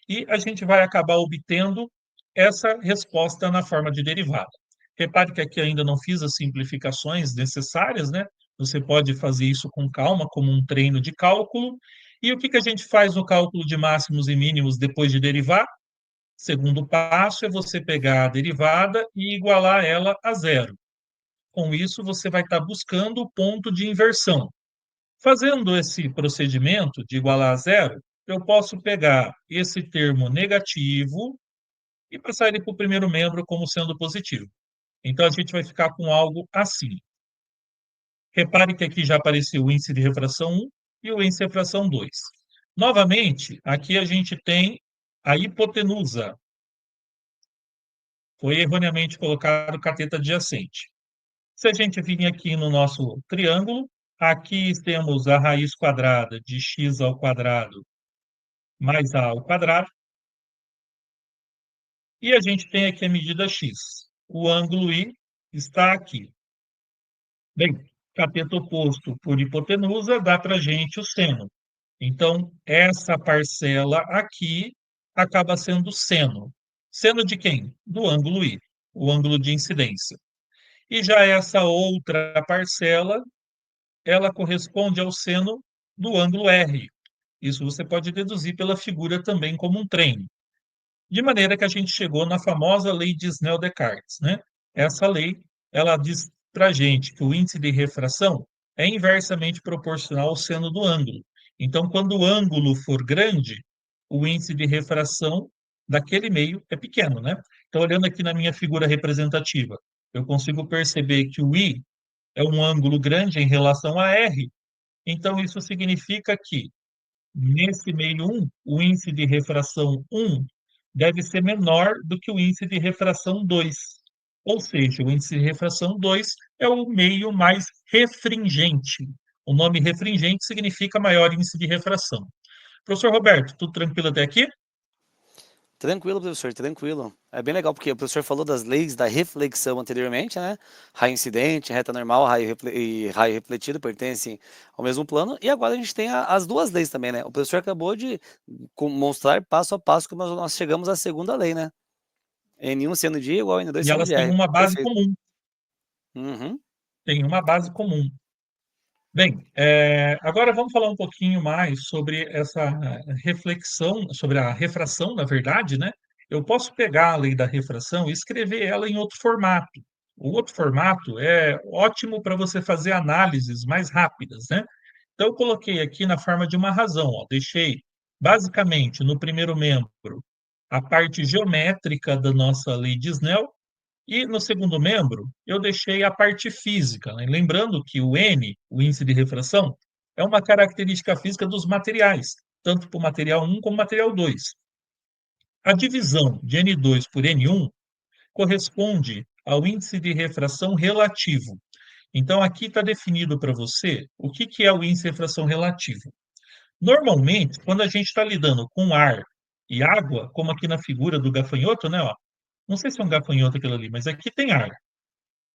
E a gente vai acabar obtendo essa resposta na forma de derivada. Repare que aqui ainda não fiz as simplificações necessárias, né? Você pode fazer isso com calma, como um treino de cálculo. E o que a gente faz no cálculo de máximos e mínimos depois de derivar? Segundo passo é você pegar a derivada e igualar ela a zero. Com isso, você vai estar buscando o ponto de inversão. Fazendo esse procedimento de igualar a zero, eu posso pegar esse termo negativo e passar ele para o primeiro membro como sendo positivo. Então, a gente vai ficar com algo assim. Repare que aqui já apareceu o índice de refração 1 e o índice de refração 2. Novamente, aqui a gente tem a hipotenusa. Foi erroneamente colocado cateto adjacente. Se a gente vir aqui no nosso triângulo, aqui temos a raiz quadrada de x ao quadrado mais a ao quadrado, e a gente tem aqui a medida x. O ângulo I está aqui. Bem, cateto oposto por hipotenusa dá para a gente o seno. Então, essa parcela aqui acaba sendo seno. Seno de quem? Do ângulo I, o ângulo de incidência. e já essa outra parcela, ela corresponde ao seno do ângulo R. Isso você pode deduzir pela figura também como um trem. De maneira que a gente chegou na famosa lei de Snell-Descartes, né? Essa lei, ela diz para a gente que o índice de refração é inversamente proporcional ao seno do ângulo. Então, quando o ângulo for grande, o índice de refração daquele meio é pequeno, né? Então, olhando aqui na minha figura representativa, eu consigo perceber que o I é um ângulo grande em relação a R. Então, isso significa que nesse meio 1, o índice de refração 1 deve ser menor do que o índice de refração 2. Ou seja, o índice de refração 2 é o meio mais refringente. O nome refringente significa maior índice de refração. Professor Roberto, tudo tranquilo até aqui? Tranquilo, professor, tranquilo. É bem legal, porque o professor falou das leis da reflexão anteriormente, né? Raio incidente, reta normal, e raio refletido pertencem ao mesmo plano. E agora a gente tem as duas leis também, né? O professor acabou de mostrar passo a passo como nós chegamos à segunda lei, né? N1 seno de I igual a N2 E seno elas de têm R. uma base Perfeito. comum. Uhum. Têm uma base comum. Bem, agora vamos falar um pouquinho mais sobre essa reflexão, sobre a refração, na verdade, né? Eu posso pegar a lei da refração e escrever ela em outro formato. O outro formato é ótimo para você fazer análises mais rápidas, né? Então, eu coloquei aqui na forma de uma razão, ó, deixei basicamente no primeiro membro a parte geométrica da nossa lei de Snell e no segundo membro, eu deixei a parte física, né? Lembrando que o N, o índice de refração, é uma característica física dos materiais, tanto para o material 1 como material 2. A divisão de N2 por N1 corresponde ao índice de refração relativo. Então, aqui está definido para você o que é o índice de refração relativo. Normalmente, quando a gente está lidando com ar e água, como aqui na figura do gafanhoto, né? Ó, não sei se é um gafanhoto aquilo ali, mas aqui tem ar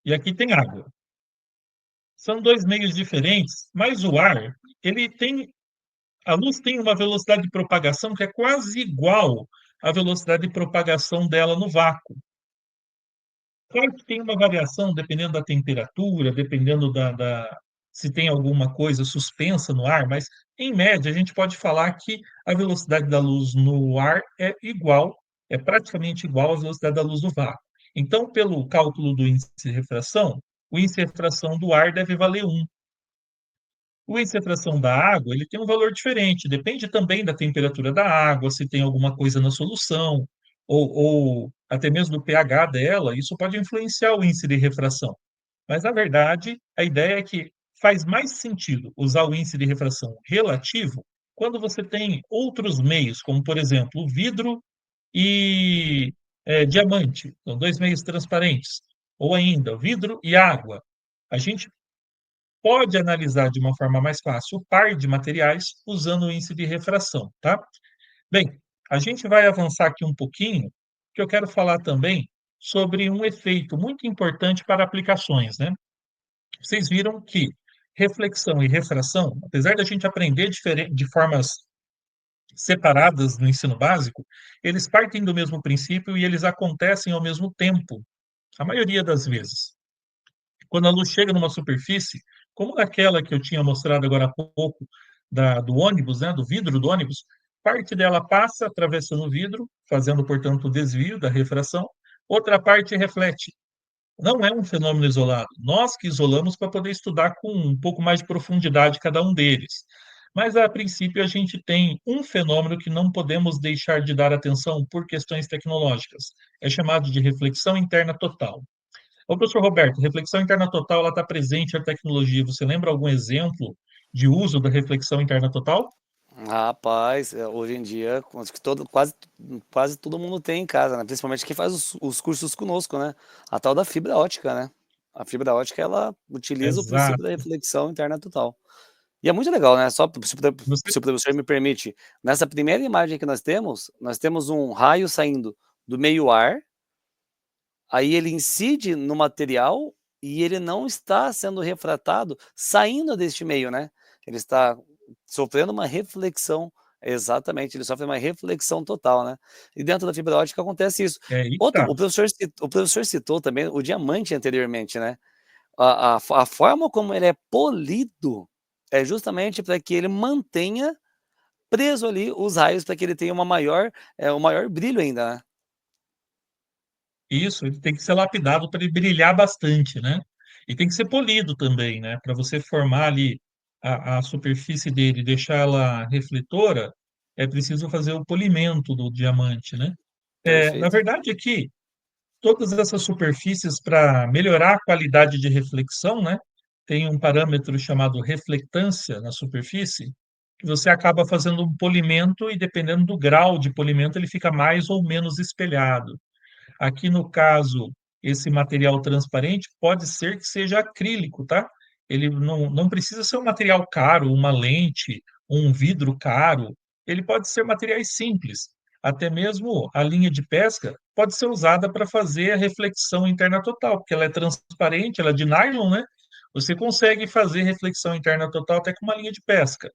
e aqui tem água. São dois meios diferentes, mas o ar, ele tem, a luz tem uma velocidade de propagação que é quase igual à velocidade de propagação dela no vácuo. Claro que tem uma variação dependendo da temperatura, dependendo se tem alguma coisa suspensa no ar, mas em média a gente pode falar que a velocidade da luz no ar é igual, é praticamente igual à velocidade da luz no vácuo. Então, pelo cálculo do índice de refração, o índice de refração do ar deve valer 1. O índice de refração da água, ele tem um valor diferente, depende também da temperatura da água, se tem alguma coisa na solução, ou até mesmo do pH dela, isso pode influenciar o índice de refração. Mas, na verdade, a ideia é que faz mais sentido usar o índice de refração relativo quando você tem outros meios, como, por exemplo, o vidro e diamante, são dois meios transparentes, ou ainda vidro e água. A gente pode analisar de uma forma mais fácil o par de materiais usando o índice de refração, tá? Bem, a gente vai avançar aqui um pouquinho, que eu quero falar também sobre um efeito muito importante para aplicações, né? Vocês viram que reflexão e refração, apesar da gente aprender de formas separadas no ensino básico, eles partem do mesmo princípio e eles acontecem ao mesmo tempo, a maioria das vezes. Quando a luz chega numa superfície, como naquela que eu tinha mostrado agora há pouco, do ônibus, né, do vidro do ônibus, parte dela passa atravessando o vidro, fazendo, portanto, o desvio da refração, outra parte reflete. Não é um fenômeno isolado. Nós que isolamos para poder estudar com um pouco mais de profundidade cada um deles. Mas, a princípio, a gente tem um fenômeno que não podemos deixar de dar atenção por questões tecnológicas. É chamado de reflexão interna total. Ô, professor Roberto, reflexão interna total, ela está presente na tecnologia. Você lembra algum exemplo de uso da reflexão interna total? Rapaz, hoje em dia, acho que quase todo mundo tem em casa, né? Principalmente quem faz os cursos conosco, né? A tal da fibra ótica, né? A fibra ótica, ela utiliza o princípio da Exato. reflexão interna total. E é muito legal, né? Só Você, se o professor me permite, nessa primeira imagem que nós temos um raio saindo do meio ar, aí ele incide no material e ele não está sendo refratado saindo deste meio, né? Ele está sofrendo uma reflexão Exatamente, ele sofre uma reflexão total, né. E dentro da fibra ótica acontece isso. É aí que Outro tá. o professor citou também o diamante anteriormente, né. A forma como ele é polido, é justamente para que ele mantenha preso ali os raios para que ele tenha um maior brilho ainda, né. Isso, ele tem que ser lapidado para ele brilhar bastante, né. E tem que ser polido também, né, para você formar ali a superfície dele e deixar ela refletora, é preciso fazer o polimento do diamante, né. Na Perfeito, verdade aqui, todas essas superfícies para melhorar a qualidade de reflexão, né, tem um parâmetro chamado reflectância na superfície, que você acaba fazendo um polimento e dependendo do grau de polimento ele fica mais ou menos espelhado. Aqui no caso, esse material transparente pode ser que seja acrílico, tá? Ele não precisa ser um material caro, uma lente, um vidro caro. Ele pode ser materiais simples. Até mesmo a linha de pesca pode ser usada para fazer a reflexão interna total, porque ela é transparente, ela é de nylon, né? Você consegue fazer reflexão interna total até com uma linha de pesca.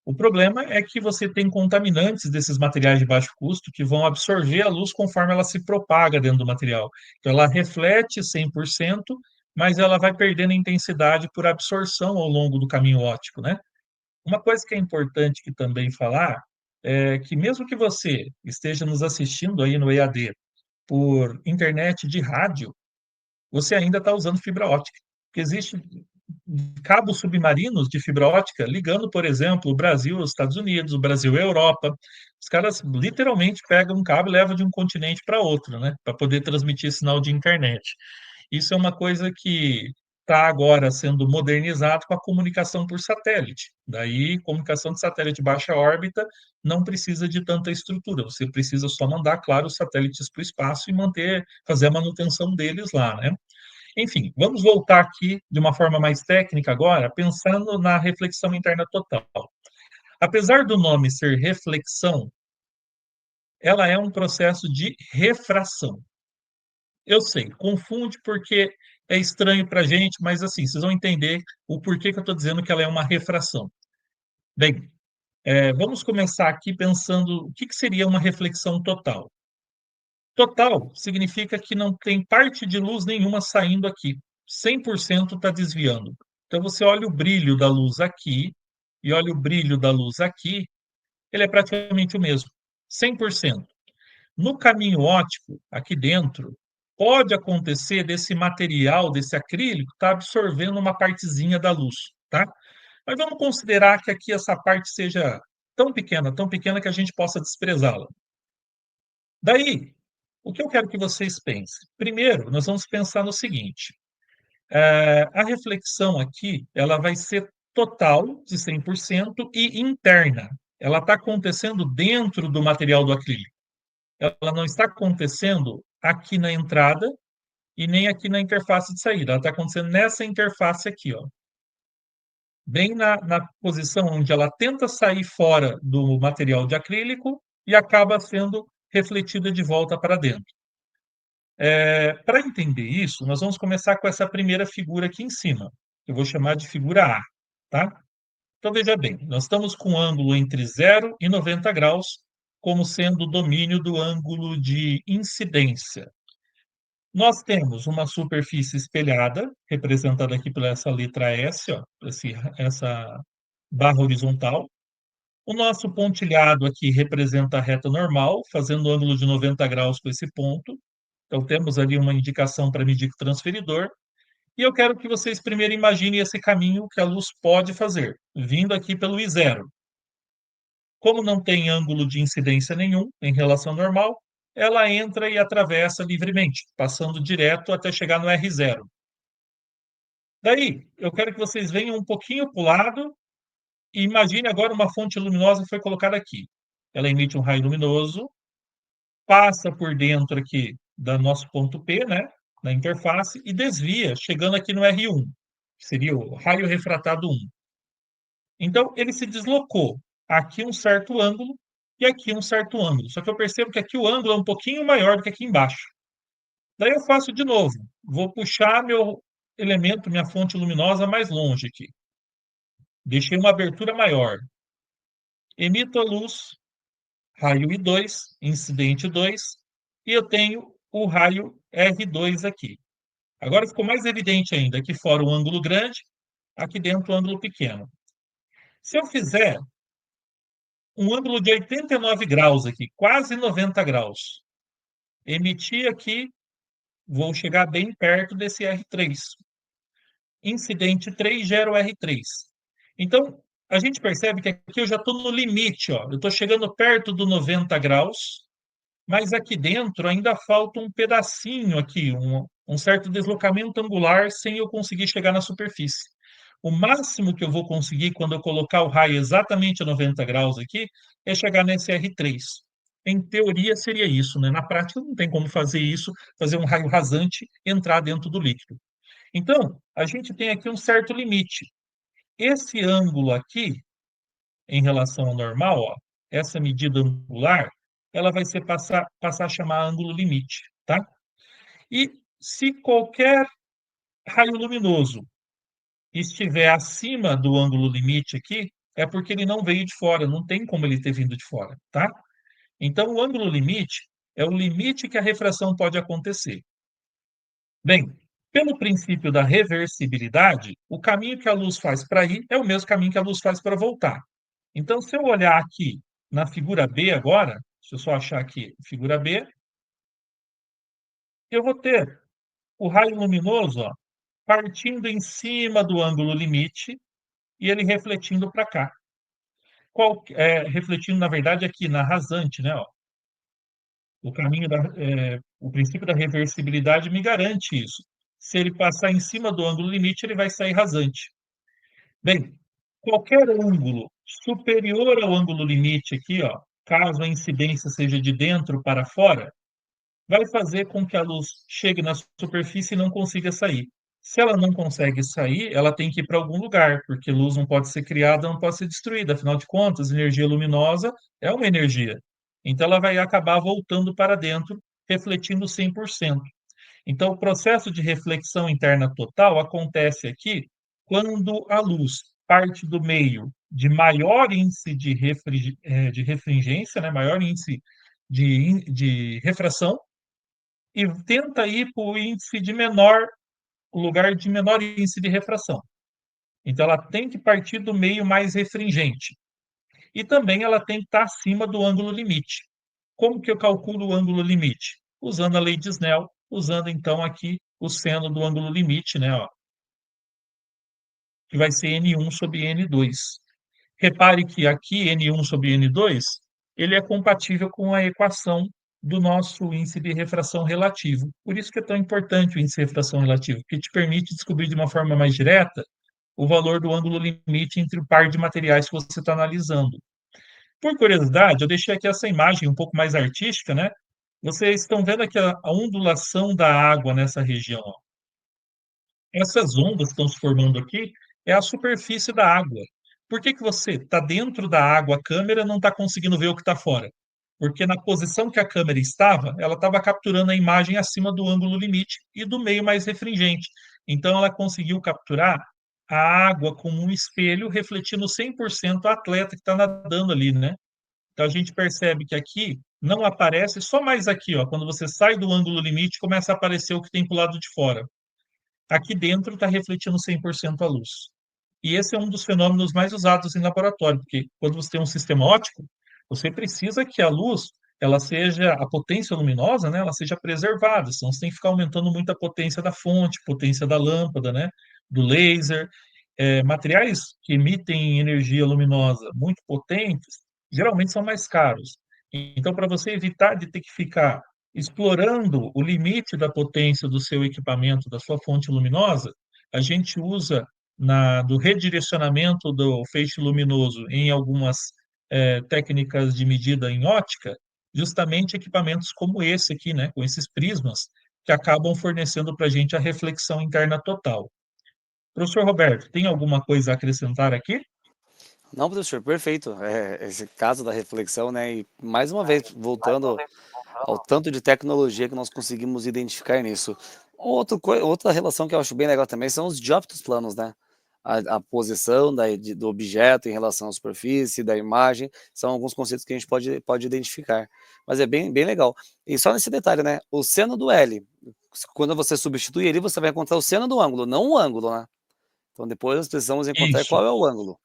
O problema é que você tem contaminantes desses materiais de baixo custo que vão absorver a luz conforme ela se propaga dentro do material. Então, ela reflete 100%, mas ela vai perdendo intensidade por absorção ao longo do caminho óptico, né? Uma coisa que é importante que também falar é que mesmo que você esteja nos assistindo aí no EAD por internet de rádio, você ainda está usando fibra ótica. Porque existe cabos submarinos de fibra ótica ligando, por exemplo, o Brasil aos Estados Unidos, o Brasil à Europa. Os caras literalmente pegam um cabo e levam de um continente para outro, né, para poder transmitir sinal de internet. Isso é uma coisa que está agora sendo modernizado com a comunicação por satélite. Daí, comunicação de satélite de baixa órbita não precisa de tanta estrutura. Você precisa só mandar, claro, os satélites para o espaço e manter, fazer a manutenção deles lá, né? Enfim, vamos voltar aqui de uma forma mais técnica agora, pensando na reflexão interna total. Apesar do nome ser reflexão, ela é um processo de refração. Eu sei, confunde porque é estranho para a gente, mas assim, vocês vão entender o porquê que eu estou dizendo que ela é uma refração. Bem, vamos começar aqui pensando o que seria uma reflexão total. Total significa que não tem parte de luz nenhuma saindo aqui. 100% está desviando. Então, você olha o brilho da luz aqui e olha o brilho da luz aqui, ele é praticamente o mesmo. 100%. No caminho óptico, aqui dentro, pode acontecer desse material, desse acrílico, estar absorvendo uma partezinha da luz, tá? Mas vamos considerar que aqui essa parte seja tão pequena que a gente possa desprezá-la. Daí, o que eu quero que vocês pensem? Primeiro, nós vamos pensar no seguinte: a reflexão aqui, ela vai ser total, de 100%, e interna. Ela está acontecendo dentro do material do acrílico. Ela não está acontecendo aqui na entrada e nem aqui na interface de saída. Ela está acontecendo nessa interface aqui, ó. Bem na posição onde ela tenta sair fora do material de acrílico e acaba sendo refletida de volta para dentro. Para entender isso, nós vamos começar com essa primeira figura aqui em cima. Eu vou chamar de figura A, tá? Então, veja bem, nós estamos com um ângulo entre 0 e 90 graus, como sendo o domínio do ângulo de incidência. Nós temos uma superfície espelhada, representada aqui pela essa letra S, ó, essa barra horizontal. O nosso pontilhado aqui representa a reta normal, fazendo ângulo de 90 graus com esse ponto. Então, temos ali uma indicação para medir com o transferidor. E eu quero que vocês primeiro imaginem esse caminho que a luz pode fazer, vindo aqui pelo I0. Como não tem ângulo de incidência nenhum em relação ao normal, ela entra e atravessa livremente, passando direto até chegar no R0. Daí, eu quero que vocês venham um pouquinho para o lado e imagine agora uma fonte luminosa que foi colocada aqui. Ela emite um raio luminoso, passa por dentro aqui do nosso ponto P, né, na interface, e desvia, chegando aqui no R1, que seria o raio refratado 1. Então, ele se deslocou aqui um certo ângulo e aqui um certo ângulo. Só que eu percebo que aqui o ângulo é um pouquinho maior do que aqui embaixo. Daí eu faço de novo. Vou puxar meu elemento, minha fonte luminosa mais longe aqui. Deixei uma abertura maior. emito a luz, raio I2, incidente 2, e eu tenho o raio R2 aqui. Agora ficou mais evidente ainda, aqui fora o ângulo grande, aqui dentro o ângulo pequeno. Se eu fizer um ângulo de 89 graus aqui, quase 90 graus, emitir aqui, vou chegar bem perto desse R3. Incidente 3 gera o R3. Então, a gente percebe que aqui eu já estou no limite, ó. Eu estou chegando perto do 90 graus, mas aqui dentro ainda falta um pedacinho aqui, um certo deslocamento angular sem eu conseguir chegar na superfície. O máximo que eu vou conseguir quando eu colocar o raio exatamente a 90 graus aqui é chegar nesse R3. Em teoria seria isso, né? Na prática não tem como fazer isso, fazer um raio rasante entrar dentro do líquido. Então, a gente tem aqui um certo limite. Esse ângulo aqui, em relação ao normal, ó, essa medida angular, ela vai ser passar a chamar ângulo limite, tá? E se qualquer raio luminoso estiver acima do ângulo limite aqui, é porque ele não veio de fora, não tem como ele ter vindo de fora, tá? Então, o ângulo limite é o limite que a refração pode acontecer. Bem, pelo princípio da reversibilidade, o caminho que a luz faz para ir é o mesmo caminho que a luz faz para voltar. Então, se eu olhar aqui na figura B agora, se eu só achar aqui figura B, eu vou ter o raio luminoso, ó, partindo em cima do ângulo limite e ele refletindo para cá. Refletindo, na verdade, aqui na rasante, né? Ó, o princípio da reversibilidade me garante isso. Se ele passar em cima do ângulo limite, ele vai sair rasante. Bem, qualquer ângulo superior ao ângulo limite aqui, ó, caso a incidência seja de dentro para fora, vai fazer com que a luz chegue na superfície e não consiga sair. Se ela não consegue sair, ela tem que ir para algum lugar, porque luz não pode ser criada, não pode ser destruída. Afinal de contas, energia luminosa é uma energia. Então, ela vai acabar voltando para dentro, refletindo 100%. Então, o processo de reflexão interna total acontece aqui quando a luz parte do meio de maior índice de refringência, né, maior índice de refração, e tenta ir para o índice de menor, o lugar de menor índice de refração. Então, ela tem que partir do meio mais refringente. E também ela tem que estar acima do ângulo limite. Como que eu calculo o ângulo limite? Usando a lei de Snell, usando então aqui o seno do ângulo limite, né, ó, que vai ser N1 sobre N2. Repare que aqui N1 sobre N2, ele é compatível com a equação do nosso índice de refração relativo. Por isso que é tão importante o índice de refração relativo, porque te permite descobrir de uma forma mais direta o valor do ângulo limite entre o par de materiais que você está analisando. Por curiosidade, eu deixei aqui essa imagem um pouco mais artística, né? Vocês estão vendo aqui a ondulação da água nessa região, ó. Essas ondas que estão se formando aqui é a superfície da água. Por que que você está dentro da água, a câmera não está conseguindo ver o que está fora? Porque na posição que a câmera estava, ela estava capturando a imagem acima do ângulo limite e do meio mais refringente. Então, ela conseguiu capturar a água como um espelho, refletindo 100% o atleta que está nadando ali, né? Então, a gente percebe que aqui não aparece, só mais aqui, ó, quando você sai do ângulo limite, começa a aparecer o que tem para o lado de fora. Aqui dentro está refletindo 100% a luz. E esse é um dos fenômenos mais usados em laboratório, porque quando você tem um sistema óptico, você precisa que a luz, ela seja, a potência luminosa, né, ela seja preservada, senão você tem que ficar aumentando muito a potência da fonte, potência da lâmpada, né, do laser. Materiais que emitem energia luminosa muito potentes, geralmente são mais caros. Então, para você evitar de ter que ficar explorando o limite da potência do seu equipamento, da sua fonte luminosa, a gente usa do redirecionamento do feixe luminoso em algumas técnicas de medida em ótica, justamente equipamentos como esse aqui, né, com esses prismas, que acabam fornecendo para a gente a reflexão interna total. Professor Roberto, tem alguma coisa a acrescentar aqui? Não, professor, perfeito. Esse caso da reflexão, né? E mais uma vez, voltando ao tanto de tecnologia que nós conseguimos identificar nisso. Outra relação que eu acho bem legal também são os dióptros planos, né? a posição do objeto em relação à superfície, da imagem, são alguns conceitos que a gente pode identificar. Mas é bem legal. E só nesse detalhe, né? O seno do L, quando você substitui ele, você vai encontrar o seno do ângulo, não o ângulo, né? Então depois nós precisamos encontrar Isso. qual é o ângulo.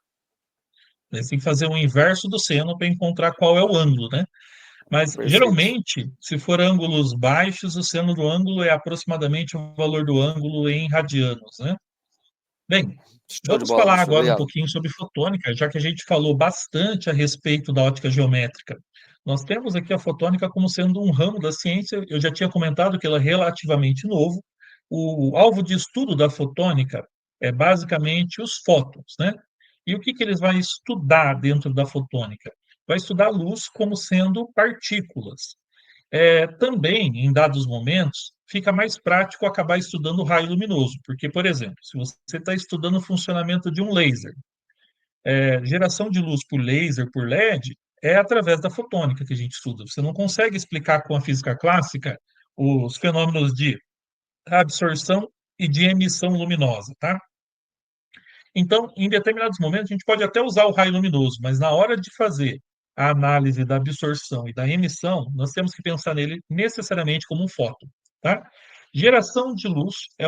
Você tem que fazer o inverso do seno para encontrar qual é o ângulo, né? Mas, Perfeito. geralmente, se for ângulos baixos, o seno do ângulo é aproximadamente o valor do ângulo em radianos, né? Bem, Show de vamos bola, falar Augusto. agora um Obrigado. pouquinho sobre fotônica, já que a gente falou bastante a respeito da ótica geométrica. Nós temos aqui a fotônica como sendo um ramo da ciência, eu já tinha comentado que ela é relativamente novo. O alvo de estudo da fotônica é basicamente os fótons, né? E o que que eles vão estudar dentro da fotônica? Vai estudar a luz como sendo partículas. Também, em dados momentos, fica mais prático acabar estudando o raio luminoso, porque, por exemplo, se você está estudando o funcionamento de um laser, geração de luz por laser, por LED, é através da fotônica que a gente estuda. Você não consegue explicar com a física clássica os fenômenos de absorção e de emissão luminosa, tá? Então, em determinados momentos, a gente pode até usar o raio luminoso, mas na hora de fazer a análise da absorção e da emissão, nós temos que pensar nele necessariamente como um fóton, tá? Geração de luz é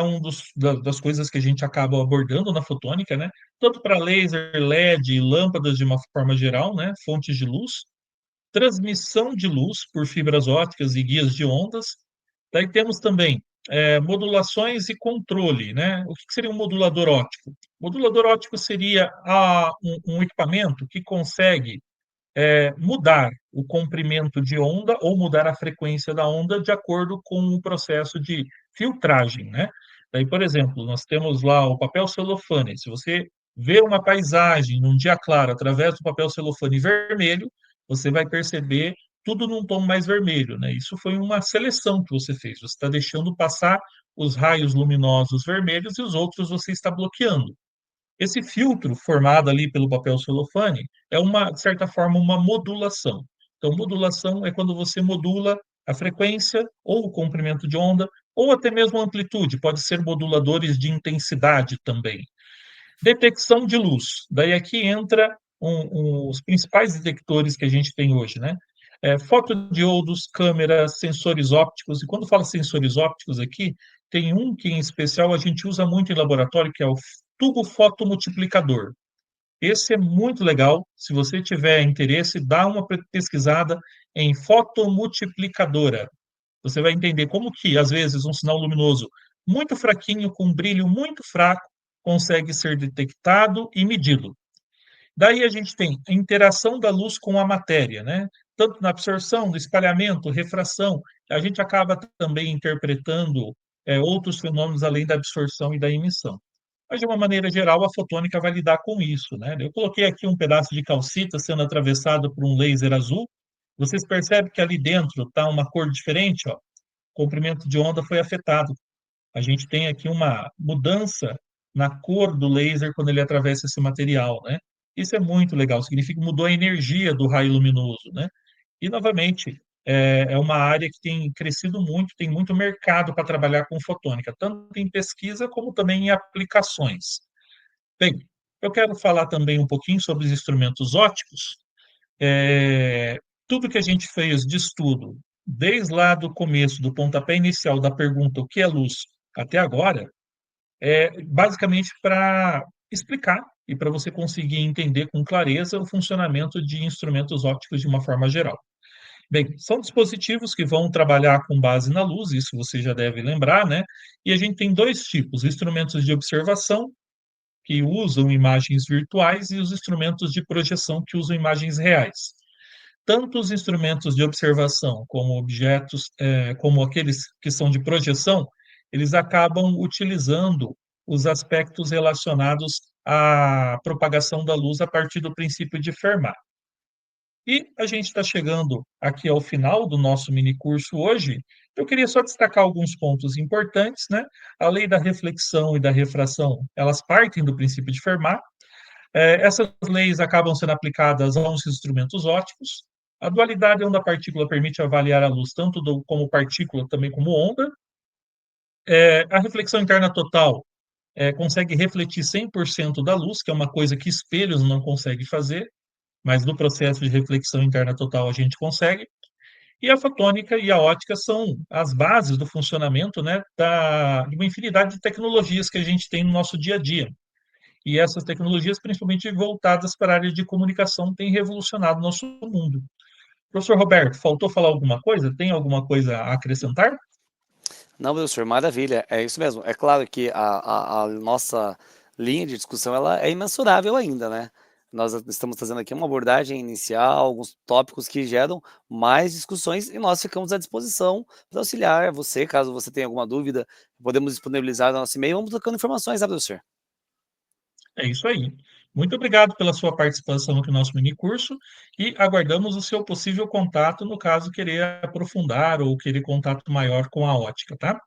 das coisas que a gente acaba abordando na fotônica, né? Tanto para laser, LED, lâmpadas de uma forma geral, né? Fontes de luz. Transmissão de luz por fibras ópticas e guias de ondas. Daí temos também modulações e controle, né? O que seria um modulador óptico? Modulador óptico seria um equipamento que consegue mudar o comprimento de onda ou mudar a frequência da onda de acordo com o processo de filtragem, né? Daí, por exemplo, nós temos lá o papel celofane. Se você vê uma paisagem num dia claro através do papel celofane vermelho, você vai perceber tudo num tom mais vermelho, né? Isso foi uma seleção que você fez. Você está deixando passar os raios luminosos vermelhos e os outros você está bloqueando. Esse filtro formado ali pelo papel celofane é uma, de certa forma, uma modulação. Então, modulação é quando você modula a frequência ou o comprimento de onda, ou até mesmo a amplitude, pode ser moduladores de intensidade também. Detecção de luz. Daí aqui entra os principais detectores que a gente tem hoje, né? Fotodiodos, câmeras, sensores ópticos. E quando fala sensores ópticos aqui, tem um que em especial a gente usa muito em laboratório, que é o tubo fotomultiplicador. Esse é muito legal. Se você tiver interesse, dá uma pesquisada em fotomultiplicadora. Você vai entender como que, às vezes, um sinal luminoso muito fraquinho, com um brilho muito fraco, consegue ser detectado e medido. Daí a gente tem a interação da luz com a matéria, né? Tanto na absorção, no espalhamento, refração, a gente acaba também interpretando outros fenômenos além da absorção e da emissão. Mas, de uma maneira geral, a fotônica vai lidar com isso, né? Eu coloquei aqui um pedaço de calcita sendo atravessado por um laser azul. Vocês percebem que ali dentro está uma cor diferente, ó. O comprimento de onda foi afetado. A gente tem aqui uma mudança na cor do laser quando ele atravessa esse material, né? Isso é muito legal, significa que mudou a energia do raio luminoso, né? E, novamente, é uma área que tem crescido muito, tem muito mercado para trabalhar com fotônica, tanto em pesquisa como também em aplicações. Bem, eu quero falar também um pouquinho sobre os instrumentos ópticos. É, tudo que a gente fez de estudo, desde lá do começo, do pontapé inicial da pergunta o que é luz, até agora, é basicamente para explicar e para você conseguir entender com clareza o funcionamento de instrumentos ópticos de uma forma geral. Bem, são dispositivos que vão trabalhar com base na luz, isso você já deve lembrar, né? E a gente tem dois tipos: instrumentos de observação, que usam imagens virtuais, e os instrumentos de projeção, que usam imagens reais. Tanto os instrumentos de observação como objetos, como aqueles que são de projeção, eles acabam utilizando os aspectos relacionados à propagação da luz a partir do princípio de Fermat. E a gente está chegando aqui ao final do nosso mini curso hoje. Eu queria só destacar alguns pontos importantes, né? A lei da reflexão e da refração, elas partem do princípio de Fermat. Essas leis acabam sendo aplicadas aos instrumentos ópticos. A dualidade onda-partícula permite avaliar a luz tanto como partícula, também como onda. A reflexão interna total consegue refletir 100% da luz, que é uma coisa que espelhos não conseguem fazer, mas no processo de reflexão interna total a gente consegue. E a fotônica e a ótica são as bases do funcionamento, né, de uma infinidade de tecnologias que a gente tem no nosso dia a dia. E essas tecnologias, principalmente voltadas para a área de comunicação, têm revolucionado o nosso mundo. Professor Roberto, faltou falar alguma coisa? Tem alguma coisa a acrescentar? Não, professor, maravilha, é isso mesmo. É claro que a nossa linha de discussão ela é imensurável ainda, né? Nós estamos fazendo aqui uma abordagem inicial, alguns tópicos que geram mais discussões e nós ficamos à disposição para auxiliar você, caso você tenha alguma dúvida, podemos disponibilizar o nosso e-mail, vamos trocando informações, tá, professor? É isso aí. Muito obrigado pela sua participação aqui no nosso minicurso e aguardamos o seu possível contato no caso querer aprofundar ou querer contato maior com a ótica, tá?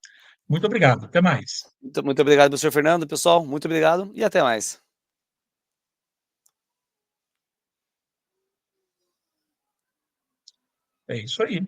Muito obrigado. Até mais. Muito obrigado, professor Fernando, pessoal, muito obrigado e até mais. É isso aí.